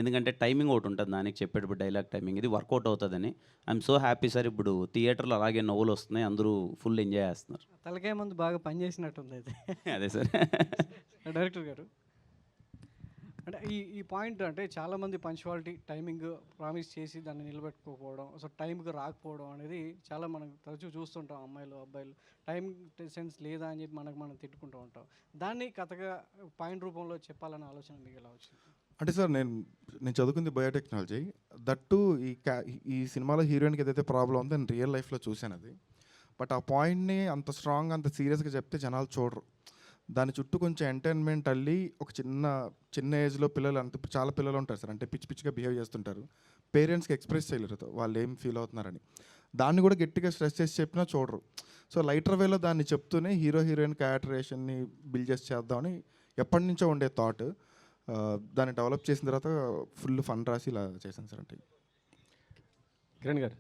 C: ఎందుకంటే టైమింగ్ ఒకటి ఉంటుంది నానికి చెప్పేటప్పుడు డైలాగ్ టైమింగ్, ఇది వర్కౌట్ అవుతుందని. I'm so happy sir. ఇప్పుడు థియేటర్లో అలాగే నవ్వులు వస్తున్నాయి, అందరూ ఫుల్ ఎంజాయ్ చేస్తున్నారు.
I: తలకాయ ముందు బాగా పనిచేసినట్టుంది అయితే
C: అదే సార్.
I: డైరెక్టర్ గారు అంటే ఈ పాయింట్ అంటే చాలామంది పంచువాలిటీ, టైమింగ్ ప్రామిస్ చేసి దాన్ని నిలబెట్టుకోకపోవడం, సో టైంకి రాకపోవడం అనేది చాలా మనం తరచూ చూస్తుంటాం. అమ్మాయిలు అబ్బాయిలు టైం సెన్స్ లేదా అని చెప్పి మనం తిట్టుకుంటూ ఉంటాం. దాన్ని కథగా పాయింట్ రూపంలో చెప్పాలనే ఆలోచన మీకు ఎలా వచ్చింది?
E: అంటే సార్ నేను చదువుకుంది బయోటెక్నాలజీ. దట్టు ఈ సినిమాలో హీరోయిన్కి ఏదైతే ప్రాబ్లం ఉందో నేను రియల్ లైఫ్లో చూశాను అది. బట్ ఆ పాయింట్ని అంత స్ట్రాంగ్, అంత సీరియస్గా చెప్తే జనాలు చూడరు. దాని చుట్టూ కొంచెం ఎంటర్టైన్మెంట్ అల్లి ఒక చిన్న ఏజ్లో పిల్లలు చాలా పిల్లలు ఉంటారు సార్, అంటే పిచ్చి పిచ్చిగా బిహేవ్ చేస్తుంటారు. పేరెంట్స్కి ఎక్స్ప్రెస్ చేయలేరు వాళ్ళు ఏం ఫీల్ అవుతున్నారని. దాన్ని కూడా గట్టిగా స్ట్రెస్ చేసి చెప్పినా చూడరు. సో లైటర్ వేలో దాన్ని చెప్తూనే హీరోయిన్ క్యారెక్టరేషన్ని బిల్డ్ చేద్దామని ఎప్పటి నుంచో ఉండే థాట్, దాన్ని డెవలప్ చేసిన తర్వాత ఫుల్ ఫన్ రాసి ఇలా చేశాను సార్. అంటే
J: కిరణ్ గారు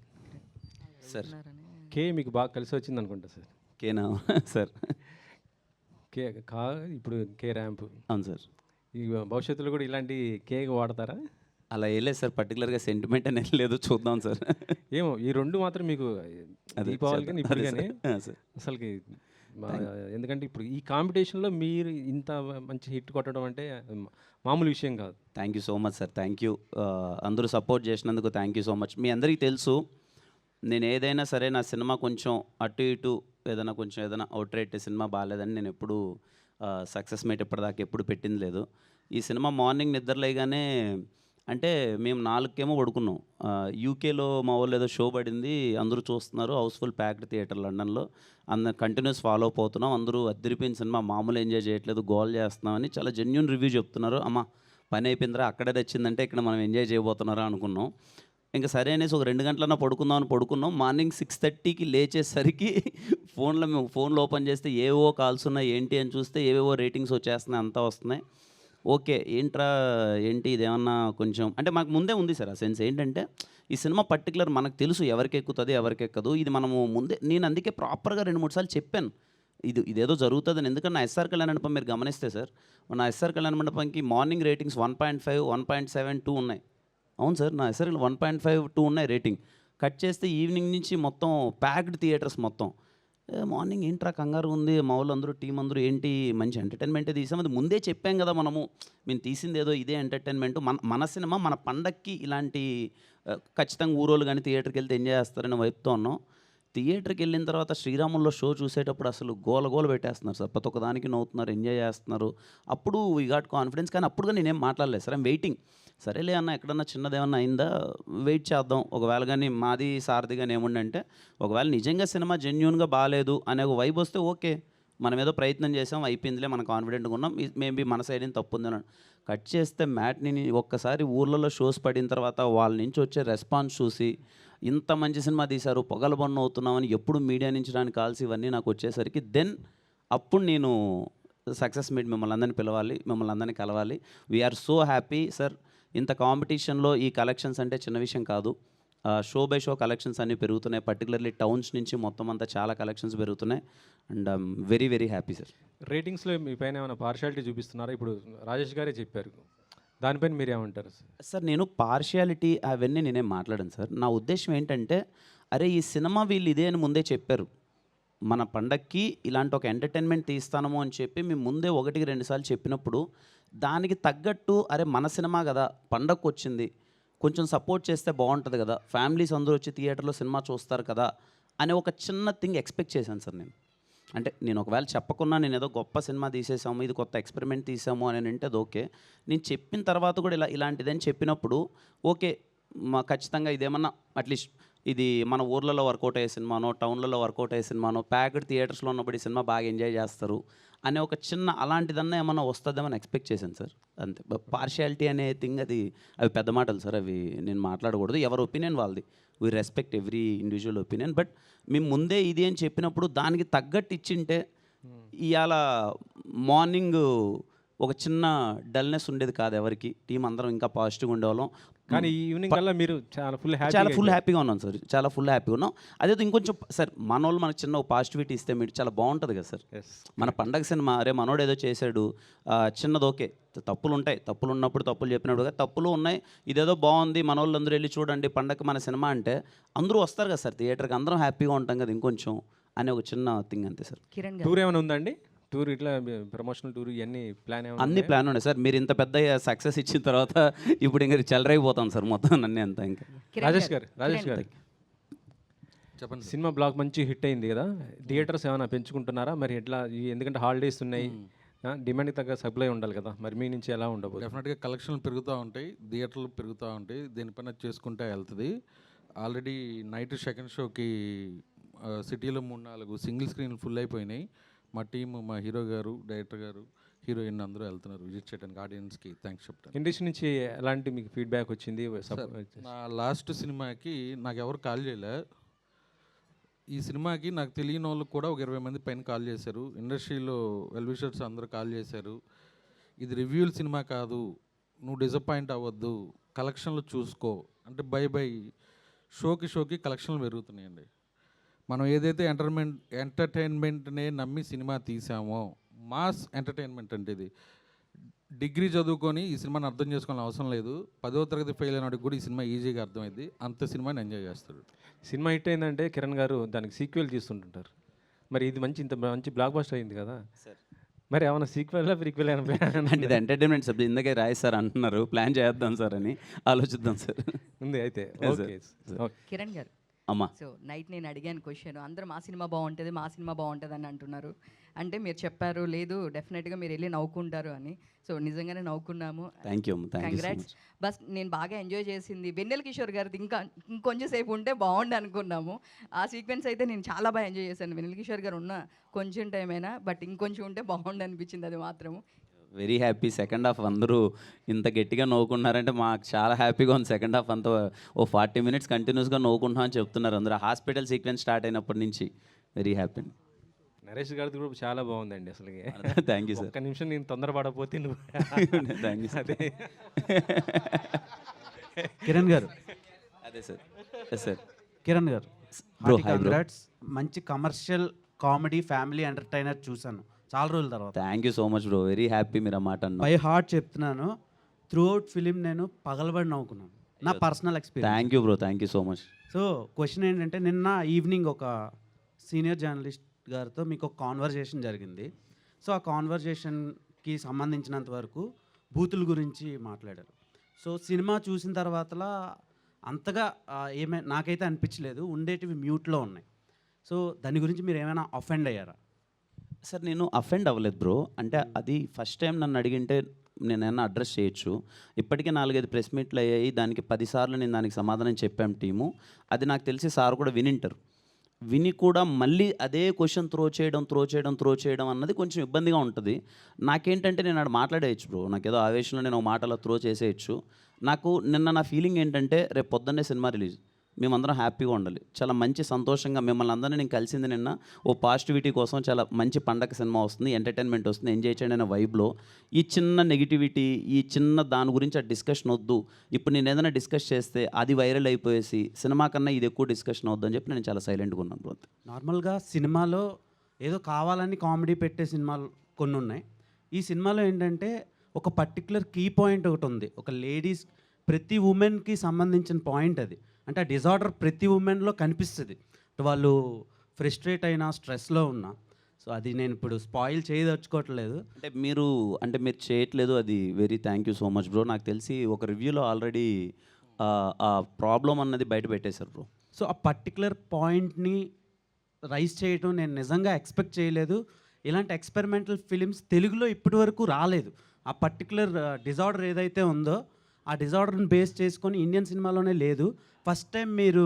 C: సార్,
J: కే మీకు బాగా కలిసి వచ్చింది అనుకుంటా సార్.
C: కేనా సార్?
J: కే ఇప్పుడు కే ర్యాంప్.
C: అవును సార్.
J: ఈ భవిష్యత్తులో కూడా ఇలాంటి కేక్ వాడతారా?
C: అలా వేయలేదు సార్, పర్టికులర్గా సెంటిమెంట్ అనేది లేదు, చూద్దాం సార్.
J: ఏమో ఈ 2 మాత్రం మీకు దీపావళి కానీ ఇప్పుడు కానీ అసలుకి ఎందుకంటే ఇప్పుడు ఈ కాంపిటీషన్లో మీరు ఇంత మంచి హిట్ కొట్టడం అంటే మామూలు విషయం కాదు.
C: Thank you so much sir, thank you. అందరూ సపోర్ట్ చేసినందుకు థ్యాంక్ యూ సో మచ్. మీ అందరికీ తెలుసు, నేను ఏదైనా సరే నా సినిమా కొంచెం అటు ఇటు ఏదైనా అవుట్రేట్ సినిమా బాగాలేదని నేను ఎప్పుడు సక్సెస్ మీట్ ఇప్పటిదాకా ఎప్పుడు పెట్టింది లేదు. ఈ సినిమా మార్నింగ్ నిద్రలేగానే, అంటే మేము 4కేమో పడుకున్నాం. యూకేలో మా వాళ్ళు ఏదో షో పడింది, అందరూ చూస్తున్నారు, హౌస్ఫుల్ ప్యాక్డ్ థియేటర్ లండన్లో, అందరు కంటిన్యూస్ ఫాలో అప్ అవుతున్నాం, అందరూ అద్దరిపోయిన సినిమా, మామూలు ఎంజాయ్ చేయట్లేదు, గోల్ చేస్తున్నామని చాలా జెన్యూన్ రివ్యూ చెప్తున్నారు. అమ్మ పని అయిపోయిందిరా, అక్కడే తెచ్చిందంటే ఇక్కడ మనం ఎంజాయ్ చేయబోతున్నారా అనుకున్నాం. ఇంకా సరే అనేసి ఒక 2 గంటలన్నా పడుకున్నాం. మార్నింగ్ 6:30కి లేచేసరికి ఫోన్లో ఓపెన్ చేస్తే ఏవో కాల్స్ ఉన్నాయి, ఏంటి అని చూస్తే ఏవేవో రేటింగ్స్ వచ్చేస్తున్నాయి, అంతా వస్తున్నాయి. ఓకే ఏంటి ఇదేమన్నా కొంచెం అంటే మాకు ముందే ఉంది సార్ ఆ సెన్స్, ఏంటంటే ఈ సినిమా పర్టికులర్ మనకు తెలుసు ఎవరికి ఎక్కుతుంది ఎవరికి ఎక్కదు, ఇది మనము ముందే, నేను అందుకే ప్రాపర్గా 2-3 సార్లు చెప్పాను ఇదేదో జరుగుతుందని. ఎందుకంటే నా ఎస్ఆర్ కళ్యాణ మండపం మీరు గమనిస్తే సార్, నా ఎస్ఆర్ కళ్యాణ మండపంకి మార్నింగ్ రేటింగ్స్ 1.5, 1.7, 2 ఉన్నాయి. అవును సార్, నా ఎస్ఆర్ 1.5, 2 ఉన్నాయి రేటింగ్. కట్ చేస్తే ఈవినింగ్ నుంచి మొత్తం ప్యాక్డ్ థియేటర్స్ మొత్తం. మార్నింగ్ ఏంట్రా కంగారు ఉంది, మా వాళ్ళు అందరూ టీం అందరూ ఏంటి మంచి ఎంటర్టైన్మెంటే తీసాం, అది ముందే చెప్పాం కదా మేము తీసింది ఏదో ఇదే ఎంటర్టైన్మెంట్, మన సినిమా మన పండక్కి ఇలాంటి ఖచ్చితంగా ఊరోళ్ళు కానీ థియేటర్కి వెళ్తే ఎంజాయ్ చేస్తారని వైపుతో ఉన్నాం. థియేటర్కి వెళ్ళిన తర్వాత శ్రీరాముల్లో షో చూసేటప్పుడు అసలు గోల పెట్టేస్తున్నారు సార్, ప్రతి ఒక్క దానికి నవ్వుతున్నారు, ఎంజాయ్ చేస్తున్నారు. అప్పుడు వీ గాట్ కాన్ఫిడెన్స్. కానీ అప్పుడుగా నేనేం మాట్లాడలేదు సార్, ఐమ్ వెయిటింగ్. సరేలే అన్న ఎక్కడన్నా చిన్నదేమన్నా అయిందా వెయిట్ చేద్దాం, ఒకవేళ కానీ మాది సారథి కానీ ఏముండంటే ఒకవేళ నిజంగా సినిమా జెన్యూన్గా బాగాలేదు అనే ఒక వైబ్ వస్తే ఓకే, మనం ఏదో ప్రయత్నం చేసాం అయిపోయిందిలే, మనం కాన్ఫిడెంట్గా ఉన్నాం, మేబీ మన సైడ్ ఏం తప్పు ఉందని. కట్ చేస్తే మ్యాట్ని ఒక్కసారి ఊర్లలో షోస్ పడిన తర్వాత వాళ్ళ నుంచి వచ్చే రెస్పాన్స్ చూసి ఇంత మంచి సినిమా తీశారు, పొగలబొన్న అవుతున్నామని ఎప్పుడు మీడియా నుంచి రాని కాల్స్ ఇవన్నీ నాకు వచ్చేసరికి దెన్ అప్పుడు నేను సక్సెస్ మీట్ మిమ్మల్ని అందరినీ పిలవాలి, మిమ్మల్ని అందరినీ కలవాలి. We're so happy sir. ఇంత కాంపిటీషన్లో ఈ కలెక్షన్స్ అంటే చిన్న విషయం కాదు. షో బై షో కలెక్షన్స్ అన్నీ పెరుగుతున్నాయి. పర్టికులర్లీ టౌన్స్ నుంచి మొత్తం అంతా చాలా కలెక్షన్స్ పెరుగుతున్నాయి. And I'm very very happy sir.
J: రేటింగ్స్లో మీ పైన ఏమైనా పార్షాలిటీ చూపిస్తున్నారా? ఇప్పుడు రాజేష్ గారే చెప్పారు, దానిపైన మీరు ఏమంటారు?
C: సార్ నేను పార్షియాలిటీ అవన్నీ నేనేం మాట్లాడాను సార్. నా ఉద్దేశం ఏంటంటే, అరే ఈ సినిమా వీళ్ళు ఇదే అని ముందే చెప్పారు, మన పండక్కి ఇలాంటి ఒక ఎంటర్టైన్మెంట్ తీస్తాము అని చెప్పి మేము ముందే 1-2 సార్లు చెప్పినప్పుడు దానికి తగ్గట్టు అరే మన సినిమా కదా, పండగకు వచ్చింది, కొంచెం సపోర్ట్ చేస్తే బాగుంటుంది కదా, ఫ్యామిలీస్ అందరూ వచ్చి థియేటర్లో సినిమా చూస్తారు కదా అనే ఒక చిన్న థింగ్ ఎక్స్పెక్ట్ చేశాను సార్ నేను. అంటే నేను ఒకవేళ చెప్పకున్నా నేను ఏదో గొప్ప సినిమా తీసేసాము, ఇది కొత్త ఎక్స్పెరిమెంట్ తీసాము అని అంటే అది ఓకే. నేను చెప్పిన తర్వాత కూడా ఇలాంటిదని చెప్పినప్పుడు ఓకే, ఖచ్చితంగా ఇదేమన్నా అట్లీస్ట్ ఇది మన ఊర్లలో వర్కౌట్ అయ్యే సినిమానో, టౌన్లలో వర్కౌట్ అయ్యే సినిమానో, ప్యాక్డ్ థియేటర్స్లో ఉన్నప్పుడు ఈ సినిమా బాగా ఎంజాయ్ చేస్తారు అనే ఒక చిన్న అలాంటిదన్నా ఏమన్నా వస్తుందేమని ఎక్స్పెక్ట్ చేశాను సార్. అంతే. పార్షియాలిటీ అనే థింగ్ అవి పెద్ద మాటలు సార్, అవి నేను మాట్లాడకూడదు. ఎవరి ఒపీనియన్ వాళ్ళది, we respect every individual opinion. But మేము ముందే ఇది అని చెప్పినప్పుడు దానికి తగ్గట్టు ఇచ్చింటే ఇవాళ మార్నింగ్ ఒక చిన్న డల్నెస్ ఉండేది కాదు ఎవరికి, టీం అందరం ఇంకా పాజిటివ్గా ఉండేవాళ్ళం.
J: కానీ ఈవినింగ్ కల్లా మీరు చాలా
C: ఫుల్ హ్యాపీగా ఉన్నాం సార్, చాలా ఫుల్ హ్యాపీగా ఉన్నాం. అదే ఇంకొంచెం సార్ మన వాళ్ళు మనకు చిన్న పాజిటివిటీ ఇస్తే మీరు చాలా బాగుంటుంది కదా సార్. మన పండగ సినిమా అరే మనోడు ఏదో చేశాడు చిన్నది ఓకే, తప్పులు ఉంటాయి, తప్పులు ఉన్నప్పుడు తప్పులు చెప్పినప్పుడు తప్పులు ఉన్నాయి, ఇదేదో బాగుంది మన వాళ్ళు అందరూ వెళ్ళి చూడండి పండగ మన సినిమా అంటే అందరూ వస్తారు కదా సార్ థియేటర్కి, అందరం హ్యాపీగా ఉంటాం కదా ఇంకొంచెం అనే ఒక చిన్న థింగ్ అంతే సార్.
J: టూర్ ఏమైనా ఉందండి? టూర్ ఇట్లా ప్రమోషనల్ టూర్ ఇవన్నీ
C: అన్ని ప్లాన్ ఉన్నాయి సార్. మీరు ఇంత పెద్ద సక్సెస్ ఇచ్చిన తర్వాత ఇప్పుడు ఇంకా చెలరైపోతాం సార్ మొత్తం అన్నీ అంతా. ఇంకా
J: రాజేష్ గారు
D: చెప్పండి.
J: సినిమా బ్లాక్ మంచి హిట్ అయింది కదా, థియేటర్స్ ఏమైనా పెంచుకుంటున్నారా మరి? ఎట్లా ఎందుకంటే హాలిడేస్ ఉన్నాయి, డిమాండ్కి తగ్గ సప్లై ఉండాలి కదా, మరి మీ నుంచి ఎలా ఉండబోతుంది?
D: డెఫినెట్గా కలెక్షన్లు పెరుగుతూ ఉంటాయి, థియేటర్లు పెరుగుతూ ఉంటాయి, దీనిపైన చేసుకుంటే వెళ్తుంది. ఆల్రెడీ నైట్ సెకండ్ షోకి సిటీలో 3-4 సింగిల్ స్క్రీన్లు ఫుల్ అయిపోయినాయి. మా టీము, మా హీరో గారు, డైరెక్టర్ గారు, హీరోయిన్ అందరూ వెళ్తున్నారు విజిట్ చేయడానికి. ఆడియన్స్కి థ్యాంక్స్ చెప్తాను.
J: ఇండస్ట్రీ నుంచి ఎలాంటి మీకు ఫీడ్బ్యాక్ వచ్చింది?
D: నా లాస్ట్ సినిమాకి నాకు ఎవరు కాల్ చేయలే. ఈ సినిమాకి నాకు తెలియని వాళ్ళకి కూడా ఒక 20 మంది పైన కాల్ చేశారు. ఇండస్ట్రీలో వెల్విషర్స్ అందరూ కాల్ చేశారు. ఇది రివ్యూల సినిమా కాదు, నువ్వు డిసప్పాయింట్ అవ్వద్దు, కలెక్షన్లు చూసుకో అంటే బై షోకి కలెక్షన్లు పెరుగుతున్నాయండి. మనం ఏదైతే ఎంటర్టైన్మెంట్నే నమ్మి సినిమా తీసామో, మాస్ ఎంటర్టైన్మెంట్ అంటే ఇది. డిగ్రీ చదువుకొని ఈ సినిమాని అర్థం చేసుకోవాలని అవసరం లేదు, 10వ తరగతి ఫెయిల్ అయినవాడికి కూడా ఈ సినిమా ఈజీగా అర్థమైంది, అంత సినిమాని ఎంజాయ్ చేస్తాడు.
J: సినిమా హిట్ అయిందంటే కిరణ్ గారు దానికి సీక్వెల్ తీస్తుంటుంటారు. మరి ఇది ఇంత మంచి బ్లాక్ బస్టర్ అయింది కదా, మరి ఏమైనా సీక్వెల్ ప్రీక్వెల్
C: అంటే ఇది ఎంటర్టైన్మెంట్ సబ్జెక్ట్ ఇందుకే రాయి సార్ అంటున్నారు, ప్లాన్ చేద్దాం సార్ అని ఆలోచిద్దాం సార్.
J: ఉంది అయితే.
K: కిరణ్ గారు
C: అమ్మా,
K: సో నైట్ నేను అడిగాను క్వశ్చన్, అందరూ మా సినిమా బాగుంటుంది అని అంటున్నారు. అంటే మీరు చెప్పారు లేదు డెఫినెట్గా మీరు వెళ్ళి నవ్వుకుంటారు అని. సో నిజంగానే నవ్వుకున్నాము.
C: Thank you.
K: కంగ్రాట్స్. బస్ నేను బాగా ఎంజాయ్ చేసింది వెన్నెల కిషోర్ గారిది, ఇంకొంచెం సేపు ఉంటే బాగుండు అనుకున్నాము. ఆ సీక్వెన్స్ అయితే నేను చాలా బాగా ఎంజాయ్ చేశాను. వెన్నెల కిషోర్ గారు ఉన్న కొంచెం టైం అయినా బట్ ఇంకొంచెం ఉంటే బాగుండు అనిపించింది అది మాత్రము.
C: Very happy. సెకండ్ హాఫ్ అందరూ ఇంత గట్టిగా నవ్వుకున్నారంటే మాకు చాలా హ్యాపీగా ఉంది. సెకండ్ హాఫ్ అంతా 40 minutes కంటిన్యూస్గా నవ్వుకుంటున్నాం అని చెప్తున్నారు అందరూ. హాస్పిటల్ సీక్వెన్స్ స్టార్ట్ అయినప్పటి నుంచి వెరీ హ్యాపీ.
J: నరేష్ గారిది కూడా చాలా బాగుందండి అసలు.
C: Thank you sir.
J: ఒక్క నిమిషం నేను తొందరపడకపోతే నువ్వు.
C: Thank you.
J: అదే
L: కిరణ్ గారు.
C: అదే సార్. Yes sir.
L: కిరణ్ గారు
C: బ్రో,
L: కంగ్రాట్స్. మంచి కమర్షియల్ కామెడీ ఫ్యామిలీ ఎంటర్టైనర్ చూశాను చాలా రోజుల తర్వాత.
C: Thank you so much bro, very happy మీరు ఆ మాట అన్నారు.
L: బై హార్ట్ చెప్తున్నాను, త్రూ అవుట్ ఫిలిం నేను పగలబడి నవ్వుకున్నాను, నా personal experience.
C: Thank you bro, thank you so much.
L: So question ఏంటంటే, నిన్న ఈవినింగ్ ఒక సీనియర్ జర్నలిస్ట్ గారితో మీకు ఒక కాన్వర్జేషన్ జరిగింది. సో ఆ కాన్వర్జేషన్కి సంబంధించినంత వరకు బూతుల గురించి మాట్లాడారు. సో సినిమా చూసిన తర్వాతలా అంతగా నాకైతే అనిపించలేదు, ఉండేటివి మ్యూట్లో ఉన్నాయి. సో దాని గురించి మీరు ఏమైనా అఫెండ్ అయ్యారా?
C: సార్ నేను అఫెండ్ అవ్వలేదు బ్రో. అంటే అది ఫస్ట్ టైం నన్ను అడిగింటే నేనైనా అడ్రస్ చేయొచ్చు. ఇప్పటికే 4-5 ప్రెస్ మీట్లు అయ్యాయి, దానికి 10 సార్లు నేను దానికి సమాధానం చెప్పాం టీము. అది నాకు తెలిసి సార్ కూడా వినింటారు. విని కూడా మళ్ళీ అదే క్వశ్చన్ త్రో చేయడం అన్నది కొంచెం ఇబ్బందిగా ఉంటుంది. నాకేంటంటే నేను అక్కడ మాట్లాడేయచ్చు బ్రో, నాకు ఏదో ఆవేశంలో నేను ఒక మాట అలా త్రో చేసేయచ్చు. నాకు నిన్న నా ఫీలింగ్ ఏంటంటే రేపు పొద్దున్నే సినిమా రిలీజ్, మేమందరం హ్యాపీగా ఉండాలి. చాలా మంచి సంతోషంగా మిమ్మల్ని అందరినీ నేను కలిసింది నిన్న ఓ పాజిటివిటీ కోసం. చాలా మంచి పండగ సినిమా వస్తుంది, ఎంటర్టైన్మెంట్ వస్తుంది, ఎంజాయ్ చేయండి అనే వైబ్లో ఈ చిన్న నెగిటివిటీ, ఈ చిన్న దాని గురించి ఆ డిస్కషన్ వద్దు. ఇప్పుడు నేను ఏదైనా డిస్కస్ చేస్తే అది వైరల్ అయిపోయేసి సినిమా కన్నా ఇది ఎక్కువ డిస్కషన్ అవుద్దని చెప్పి నేను చాలా సైలెంట్గా ఉన్నాను బ్రో.
L: నార్మల్గా సినిమాలో ఏదో కావాలని కామెడీ పెట్టే సినిమాలు కొన్ని ఉన్నాయి. ఈ సినిమాలో ఏంటంటే ఒక పర్టికులర్ కీ పాయింట్ ఒకటి ఉంది. ఒక లేడీస్, ప్రతి ఉమెన్కి సంబంధించిన పాయింట్ అది. అంటే ఆ డిజార్డర్ ప్రతి ఉమెన్లో కనిపిస్తుంది. వాళ్ళు ఫ్రస్ట్రేట్ అయినా, స్ట్రెస్లో ఉన్నా. సో అది నేను ఇప్పుడు స్పాయిల్ చేయదలుచుకోవట్లేదు.
C: అంటే మీరు చేయట్లేదు, అది very thank you so much bro. నాకు తెలిసి ఒక రివ్యూలో ఆల్రెడీ ఆ ప్రాబ్లం అన్నది బయట పెట్టేశారు బ్రో.
L: సో ఆ పర్టికులర్ పాయింట్ని రైజ్ చేయడం నేను నిజంగా ఎక్స్పెక్ట్ చేయలేదు. ఇలాంటి ఎక్స్పెరిమెంటల్ ఫిలిమ్స్ తెలుగులో ఇప్పటి వరకు రాలేదు. ఆ పర్టికులర్ డిజార్డర్ ఏదైతే ఉందో ఆ డిజార్డర్ని బేస్ చేసుకొని ఇండియన్ సినిమాలోనే లేదు. ఫస్ట్ టైం మీరు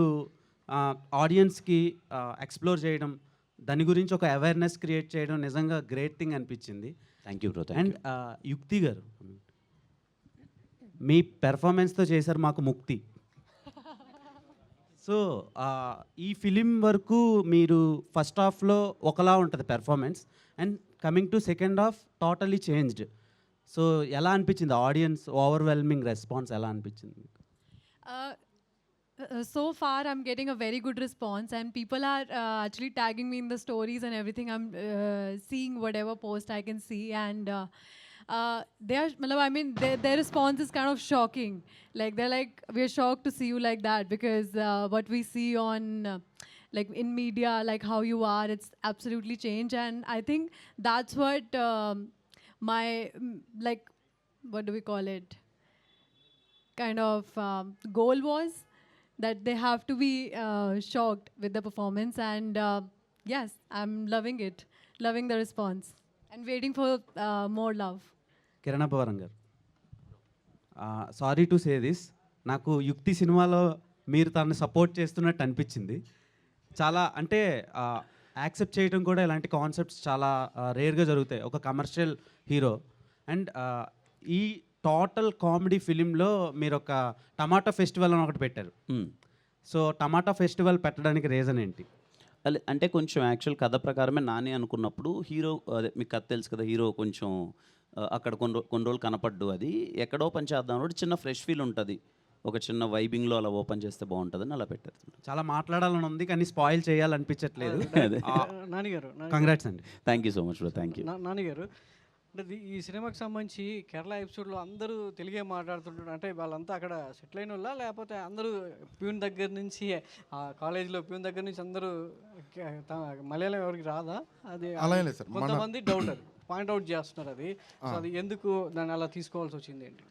L: ఆడియన్స్కి ఎక్స్ప్లోర్ చేయడం, దాని గురించి ఒక అవేర్నెస్ క్రియేట్ చేయడం నిజంగా గ్రేట్ థింగ్ అనిపించింది.
C: Thank you bro.
L: అండ్ యుక్తి గారు, మీ పెర్ఫార్మెన్స్తో చేశారు మాకు ముక్తి. సో ఈ ఫిలిం వరకు మీరు ఫస్ట్ హాఫ్లో ఒకలా ఉంటుంది performance, and coming to second half totally changed. So ఎలా అనిపించింది? ఆడియన్స్ ఓవర్వెల్మింగ్ రెస్పాన్స్ ఎలా అనిపించింది?
F: So far I'm getting a very good response, and people are actually tagging me in the stories and everything. I'm seeing whatever post I can see, and they are, I mean, their response is kind of shocking. Like they're like, we're shocked to see you like that, because what we see on like in media, like how you are, it's absolutely changed. And I think that's what my like, what do we call it, kind of goal was, that they have to be shocked with the performance. And yes, I'm loving it, loving the response, and waiting for more love.
L: Kiran Abbavaram గారు, sorry to say this, నాకు యుక్తి సినిమాలో మీరు తనని support చేస్తున్నట్టు అనిపించింది. చాలా అంటే యాక్సెప్ట్ చేయడం కూడా ఇలాంటి కాన్సెప్ట్స్ చాలా రేర్గా జరుగుతాయి ఒక కమర్షియల్ హీరో. అండ్ ఈ టోటల్ కామెడీ ఫిలింలో మీరు ఒక టమాటా ఫెస్టివల్ అని ఒకటి పెట్టారు. సో టమాటా ఫెస్టివల్ పెట్టడానికి రీజన్ ఏంటి?
C: అంటే కొంచెం యాక్చువల్ కథ ప్రకారమే నాని అనుకున్నప్పుడు హీరో, అదే మీకు కథ తెలుసు కదా, హీరో కొంచెం అక్కడ కొన్ని రోజులు కనపడ్డు. అది ఎక్కడ ఓపెన్ చేద్దాం అంటే చిన్న ఫ్రెష్ ఫీల్ ఉంటుంది, ఒక చిన్న వైబింగ్లో అలా ఓపెన్ చేస్తే బాగుంటుందని అలా పెట్టారు.
L: చాలా మాట్లాడాలని ఉంది కానీ స్పాయిల్ చేయాలనిపించట్లేదు.
I: నానిగారు,
L: కంగ్రాట్స్ అండి.
C: Thank you so much bro. Thank you.
I: నానిగారు, అంటే ఈ సినిమాకి సంబంధించి కేరళ ఎపిసోడ్లో అందరూ తెలుగే మాట్లాడుతుంటారు. అంటే వాళ్ళంతా అక్కడ సెటిల్ అయిన వాళ్ళ, లేకపోతే అందరూ ప్యూన్ దగ్గర నుంచి, కాలేజీలో ప్యూన్ దగ్గర నుంచి అందరూ మలయాళం ఎవరికి రాదా? అది
E: అలా లేదు సార్,
I: కొంతమంది డౌట్ అది పాయింట్అవుట్ చేస్తున్నారు. అది సో అది ఎందుకు దాన్ని అలా తీసుకోవాల్సి వచ్చింది ఏంటి?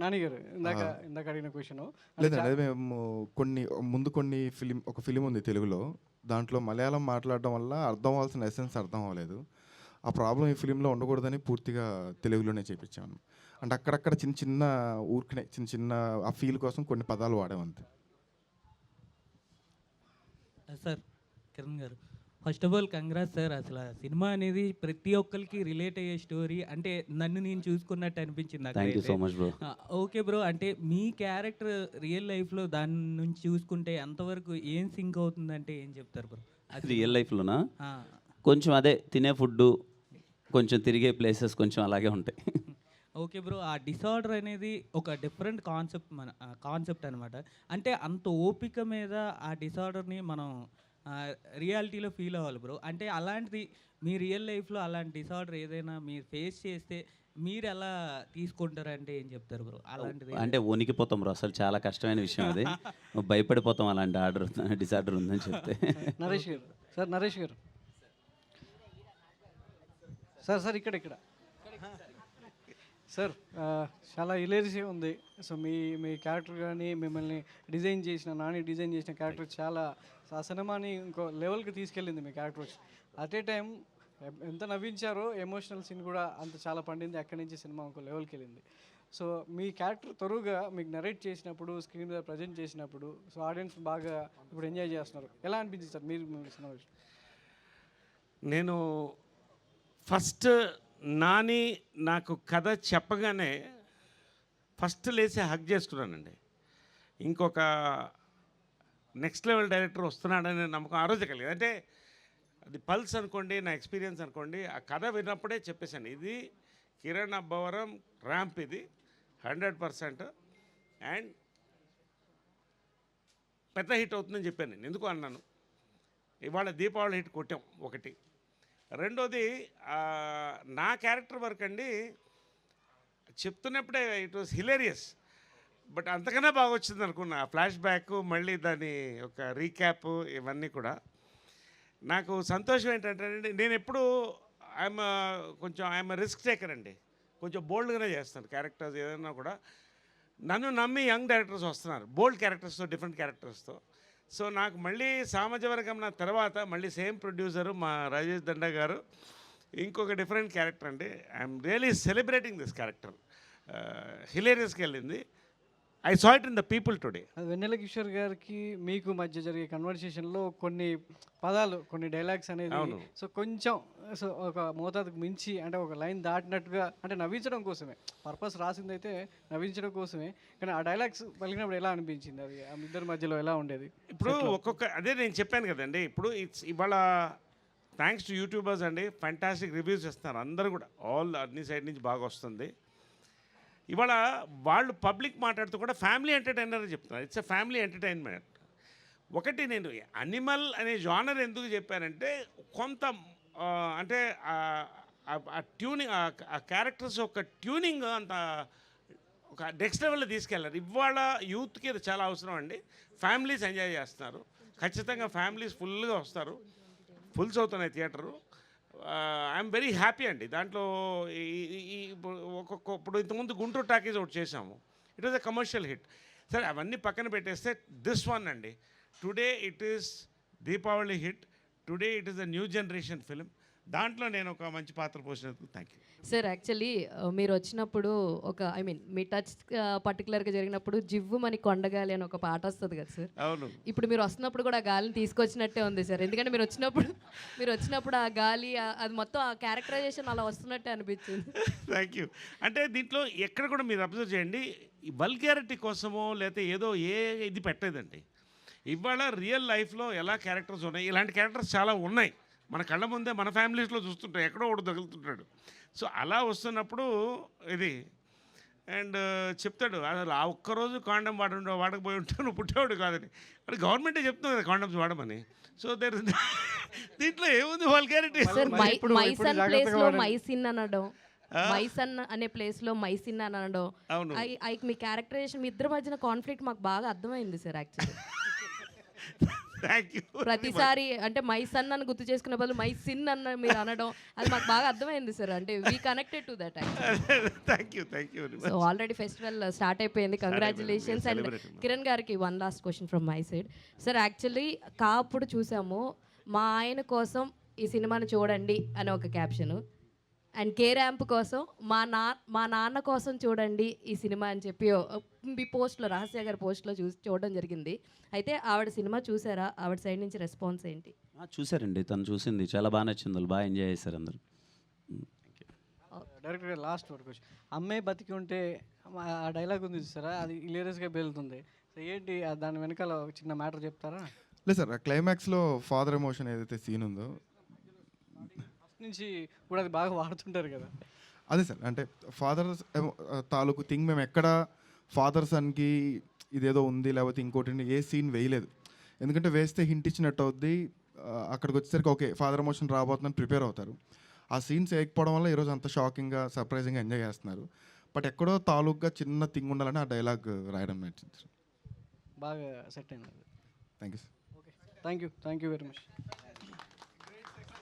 I: నానిగారు, ఇందాక అడిగిన క్వశ్చన్
E: లేదండి, అదే మేము ఒక ఫిలిం ఉంది తెలుగులో, దాంట్లో మలయాళం మాట్లాడడం వల్ల అర్థం అవ్వాల్సిన ఎసెన్స్ అర్థం అవ్వలేదు. ఆ ప్రాబ్లం ఈ ఫిలింలో ఉండకూడదని పూర్తిగా తెలుగులోనే చేయించాను. అంటే అక్కడక్కడ చిన్న ఊరికనే చిన్న ఆ ఫీల్ కోసం కొన్ని పదాలు వాడామంతే.
M: సార్ కిరణ్ గారు, first of all congrats sir. అసలు సినిమా అనేది ప్రతి ఒక్కరికి రిలేట్ అయ్యే స్టోరీ. అంటే నన్ను నేను చూసుకున్నట్టు అనిపించింది.
C: Thank you so much bro.
M: Okay bro, అంటే మీ క్యారెక్టర్ రియల్ లైఫ్లో దాని నుంచి చూసుకుంటే ఎంతవరకు ఏం సింక్ అవుతుందంటే ఏం చెప్తారు బ్రో?
C: అది రియల్ లైఫ్లోనా? కొంచెం అదే తినే ఫుడ్, కొంచెం తిరిగే ప్లేసెస్ కొంచెం అలాగే ఉంటాయి.
M: ఓకే బ్రో, ఆ డిసార్డర్ అనేది ఒక డిఫరెంట్ కాన్సెప్ట్ అనమాట. అంటే అంత ఓపిక మీద ఆ డిసార్డర్ని మనం రియాలిటీలో ఫీల్ అవ్వాలి బ్రో. అంటే అలాంటిది మీ రియల్ లైఫ్లో అలాంటి డిసార్డర్ ఏదైనా మీరు ఫేస్ చేస్తే మీరు ఎలా తీసుకుంటారంటే ఏం చెప్తారు బ్రో? అలాంటిది
C: అంటే వణికిపోతాం బ్రో, అసలు చాలా కష్టమైన విషయం అది. భయపడిపోతాం అలాంటి డిసార్డర్ ఉందని చెప్తే.
I: నరేష్ గారు, సార్ నరేష్ గారు, సార్ ఇక్కడ సార్ చాలా హిలేరియస్గా ఉంది. సో మీ క్యారెక్టర్ కానీ మిమ్మల్ని నాని డిజైన్ చేసిన క్యారెక్టర్ చాలా ఆ సినిమాని ఇంకో లెవెల్కి తీసుకెళ్ళింది మీ క్యారెక్టర్ వచ్చి. అట్ ఏ టైం ఎంత నవ్వించారో ఎమోషనల్ సీన్ కూడా అంత చాలా పండింది. అక్కడి నుంచి సినిమా ఇంకో లెవెల్కి వెళ్ళింది. సో మీ క్యారెక్టర్ తరువుగా మీకు నరేట్ చేసినప్పుడు, స్క్రీన్ మీద ప్రజెంట్ చేసినప్పుడు, సో ఆడియన్స్ బాగా ఇప్పుడు ఎంజాయ్ చేస్తున్నారు. ఎలా అనిపించింది సార్ మీరు సినిమా విషయం?
N: నేను ఫస్ట్ నాని నాకు కథ చెప్పగానే ఫస్ట్ లేచి హగ్ చేసుకున్నానండి. ఇంకొక నెక్స్ట్ లెవెల్ డైరెక్టర్ వస్తున్నాడనే నమ్మకం ఆ రోజే కలిగింది. అంటే అది పల్స్ అనుకోండి, నా ఎక్స్పీరియన్స్ అనుకోండి, ఆ కథ విన్నప్పుడే చెప్పేశాను, ఇది కిరణ్ అబ్బవరం ర్యాంప్, ఇది 100% అండ్ పెద్ద హిట్ అవుతుందని చెప్పాను నేను. ఎందుకు అన్నాను, ఇవాళ దీపావళి హిట్ కొట్టాం ఒకటి. రెండోది నా క్యారెక్టర్ వర్క్ అండి, చెప్తున్నప్పుడే ఇట్ వాజ్ హిలేరియస్, బట్ అంతకన్నా బాగా వచ్చింది అనుకున్నా. ఫ్లాష్ బ్యాక్, మళ్ళీ దాని ఒక రీక్యాప్, ఇవన్నీ కూడా నాకు సంతోషం. ఏంటంటే నేను ఎప్పుడు ఐఎమ్ రిస్క్ టేకర్ అండి, కొంచెం బోల్డ్గానే చేస్తాను క్యారెక్టర్స్ ఏదైనా కూడా. నన్ను నమ్మి యంగ్ డైరెక్టర్స్ వస్తున్నారు, బోల్డ్ క్యారెక్టర్స్తో, డిఫరెంట్ క్యారెక్టర్స్తో. సో నాకు మళ్ళీ సామాజవర్గం నా తర్వాత మళ్ళీ సేమ్ ప్రొడ్యూసరు మా రాజేష్ దండా గారు ఇంకొక డిఫరెంట్ క్యారెక్టర్ అండి. I'm really celebrating this character. హిలేరియస్కి వెళ్ళింది. I saw it in the people today.
I: Vennela Kishore గారికి మీకు మధ్య జరిగే కన్వర్సేషన్లో కొన్ని పదాలు, కొన్ని డైలాగ్స్ అనేది సో కొంచెం సో ఒక మోతాదుకు మించి, అంటే ఒక లైన్ దాటినట్టుగా, అంటే నవ్వించడం కోసమే పర్పస్ రాసింది అయితే నవ్వించడం కోసమే, కానీ ఆ డైలాగ్స్ పలికినప్పుడు ఎలా అనిపించింది? అది ఆ ఇద్దరి మధ్యలో ఎలా ఉండేది?
N: ఇప్పుడు ఒక్కొక్క అదే నేను చెప్పాను కదండి, ఇప్పుడు ఇవాళ థ్యాంక్స్ టు యూట్యూబర్స్ అండి, ఫ్యాంటాస్టిక్ రివ్యూస్ ఇస్తున్నారు అందరూ కూడా, ఆల్ అన్ని సైడ్ నుంచి బాగా వస్తుంది. ఇవాళ వాళ్ళు పబ్లిక్ మాట్లాడుతూ కూడా ఫ్యామిలీ ఎంటర్టైనర్ అని చెప్తున్నారు. It's a family entertainment. ఒకటి నేను అనిమల్ అనే జానర్ ఎందుకు చెప్పానంటే, కొంత అంటే ఆ ట్యూనింగ్, ఆ క్యారెక్టర్స్ ఒక ట్యూనింగ్ అంత ఒక నెక్స్ట్ లెవెల్లో తీసుకెళ్ళారు. ఇవాళ యూత్కి ఇది చాలా అవసరం అండి. ఫ్యామిలీస్ ఎంజాయ్ చేస్తున్నారు, ఖచ్చితంగా ఫ్యామిలీస్ ఫుల్గా వస్తారు, ఫుల్స్ అవుతున్నాయి థియేటరు. ఐఎమ్ వెరీ హ్యాపీ అండి. దాంట్లో ఇప్పుడు ఇంతకుముందు గుంటూరు టాకీస్ ఒకటి చేసాము, it was a commercial hit. సరే అవన్నీ పక్కన పెట్టేస్తే దిస్ వన్ అండి, today it is Deepavali hit, today it is a new generation film. దాంట్లో నేను ఒక మంచి పాత్ర పోసినందుకు థ్యాంక్ యూ
H: సార్. యాక్చువల్లీ మీరు వచ్చినప్పుడు ఒక మీ టచ్ పర్టికులర్గా జరిగినప్పుడు జివ్వు మని కొండగాలి అని ఒక పాట వస్తుంది కదా సార్.
N: అవును.
H: ఇప్పుడు మీరు వస్తున్నప్పుడు కూడా ఆ గాలిని తీసుకొచ్చినట్టే ఉంది సార్. ఎందుకంటే మీరు వచ్చినప్పుడు ఆ గాలి అది మొత్తం ఆ క్యారెక్టరైజేషన్ అలా వస్తున్నట్టే అనిపించింది.
N: Thank you. అంటే దీంట్లో ఎక్కడ కూడా మీరు అబ్జర్వ్ చేయండి, ఈ వల్గారిటీ కోసమో లేకపోతే ఏదో ఇది పెట్టలేదండి. ఇవాళ రియల్ లైఫ్లో ఎలా క్యారెక్టర్స్ ఉన్నాయి, ఇలాంటి క్యారెక్టర్స్ చాలా ఉన్నాయి మన కళ్ళ ముందే, మన ఫ్యామిలీస్లో చూస్తుంటాం, ఎక్కడో ఒకటి తగులుతుంటాడు. సో అలా వస్తున్నప్పుడు ఇది అండ్ చెప్తాడు, అసలు ఆ ఒక్కరోజు కాండం వాడకపోయి ఉంటే నువ్వు పుట్టేవాడు కాదని. అంటే గవర్నమెంటే చెప్తుంది కదా కాండమ్స్ వాడమని. సో దీంట్లో ఏముంది వల్గారిటీ?
H: మైసన్ ప్లేస్లో మైసిన్ అనడం, మైసన్ అనే ప్లేస్లో మైసిన్ అని అనడం, మీ క్యారెక్టరైజేషన్, మీ ఇద్దరి మధ్యన కాన్ఫ్లిక్ట్ మాకు బాగా అర్థమైంది సార్. యాక్చువల్లీ ప్రతిసారి అంటే మైసన్ అని గుర్తు చేసుకునే బదులు మైసిన్ అన్న మీరు అనడం, అది మాకు బాగా అర్థమైంది సార్. అంటే we connected to that. So already festival start అయిపోయింది, కంగ్రాచులేషన్స్. అండ్ కిరణ్ గారికి one last question from my side sir. Actually కాపుడు చూసాము, మా ఆయన కోసం ఈ సినిమాని చూడండి అని ఒక క్యాప్షను, అండ్ కే ర్యాంప్ కోసం మా నాన్న కోసం చూడండి ఈ సినిమా అని చెప్పి మీ పోస్ట్లో, రహస్య గారి పోస్ట్లో చూడడం జరిగింది. అయితే ఆవిడ సినిమా చూసారా? ఆవిడ సైడ్ నుంచి రెస్పాన్స్ ఏంటి?
C: చూసారండి, తను చూసింది, చాలా బాగా నచ్చింది, వాళ్ళు బాగా ఎంజాయ్ చేశారు అందరూ.
I: డైరెక్ట్గా లాస్ట్ వరకు వచ్చి అమ్మాయి బతికి ఉంటే ఆ డైలాగ్ ఉంది చూసారా, అది హిలేరియస్గా వెళ్తుంది. సో ఏంటి దాని వెనకాల ఒక చిన్న మ్యాటర్ చెప్తారా?
E: లేదు సార్, క్లైమాక్స్లో ఫాదర్ ఎమోషన్ ఏదైతే సీన్ ఉందో
I: నుంచి కూడా అది బాగా వాడుతుంటారు కదా.
E: అదే సార్, అంటే ఫాదర్ తాలూకు థింగ్ మేము ఎక్కడ ఫాదర్ సన్కి ఇదేదో ఉంది లేకపోతే ఇంకోటి ఏ సీన్ వేయలేదు. ఎందుకంటే వేస్తే హింట్ ఇచ్చినట్టు అవుద్ది, అక్కడికి వచ్చేసరికి ఓకే ఫాదర్ ఎమోషన్ రాబోతుందని ప్రిపేర్ అవుతారు. ఆ సీన్స్ వేయకపోవడం వల్ల ఈరోజు అంత షాకింగ్గా సర్ప్రైజింగ్గా ఎంజాయ్ చేస్తున్నారు. బట్ ఎక్కడో తాలూకుగా చిన్న థింగ్ ఉండాలని ఆ డైలాగ్ రాయడం నచ్చింది.
I: బాగా సెట్ అయింది.
E: Thank you sir.
I: Okay, thank you very much.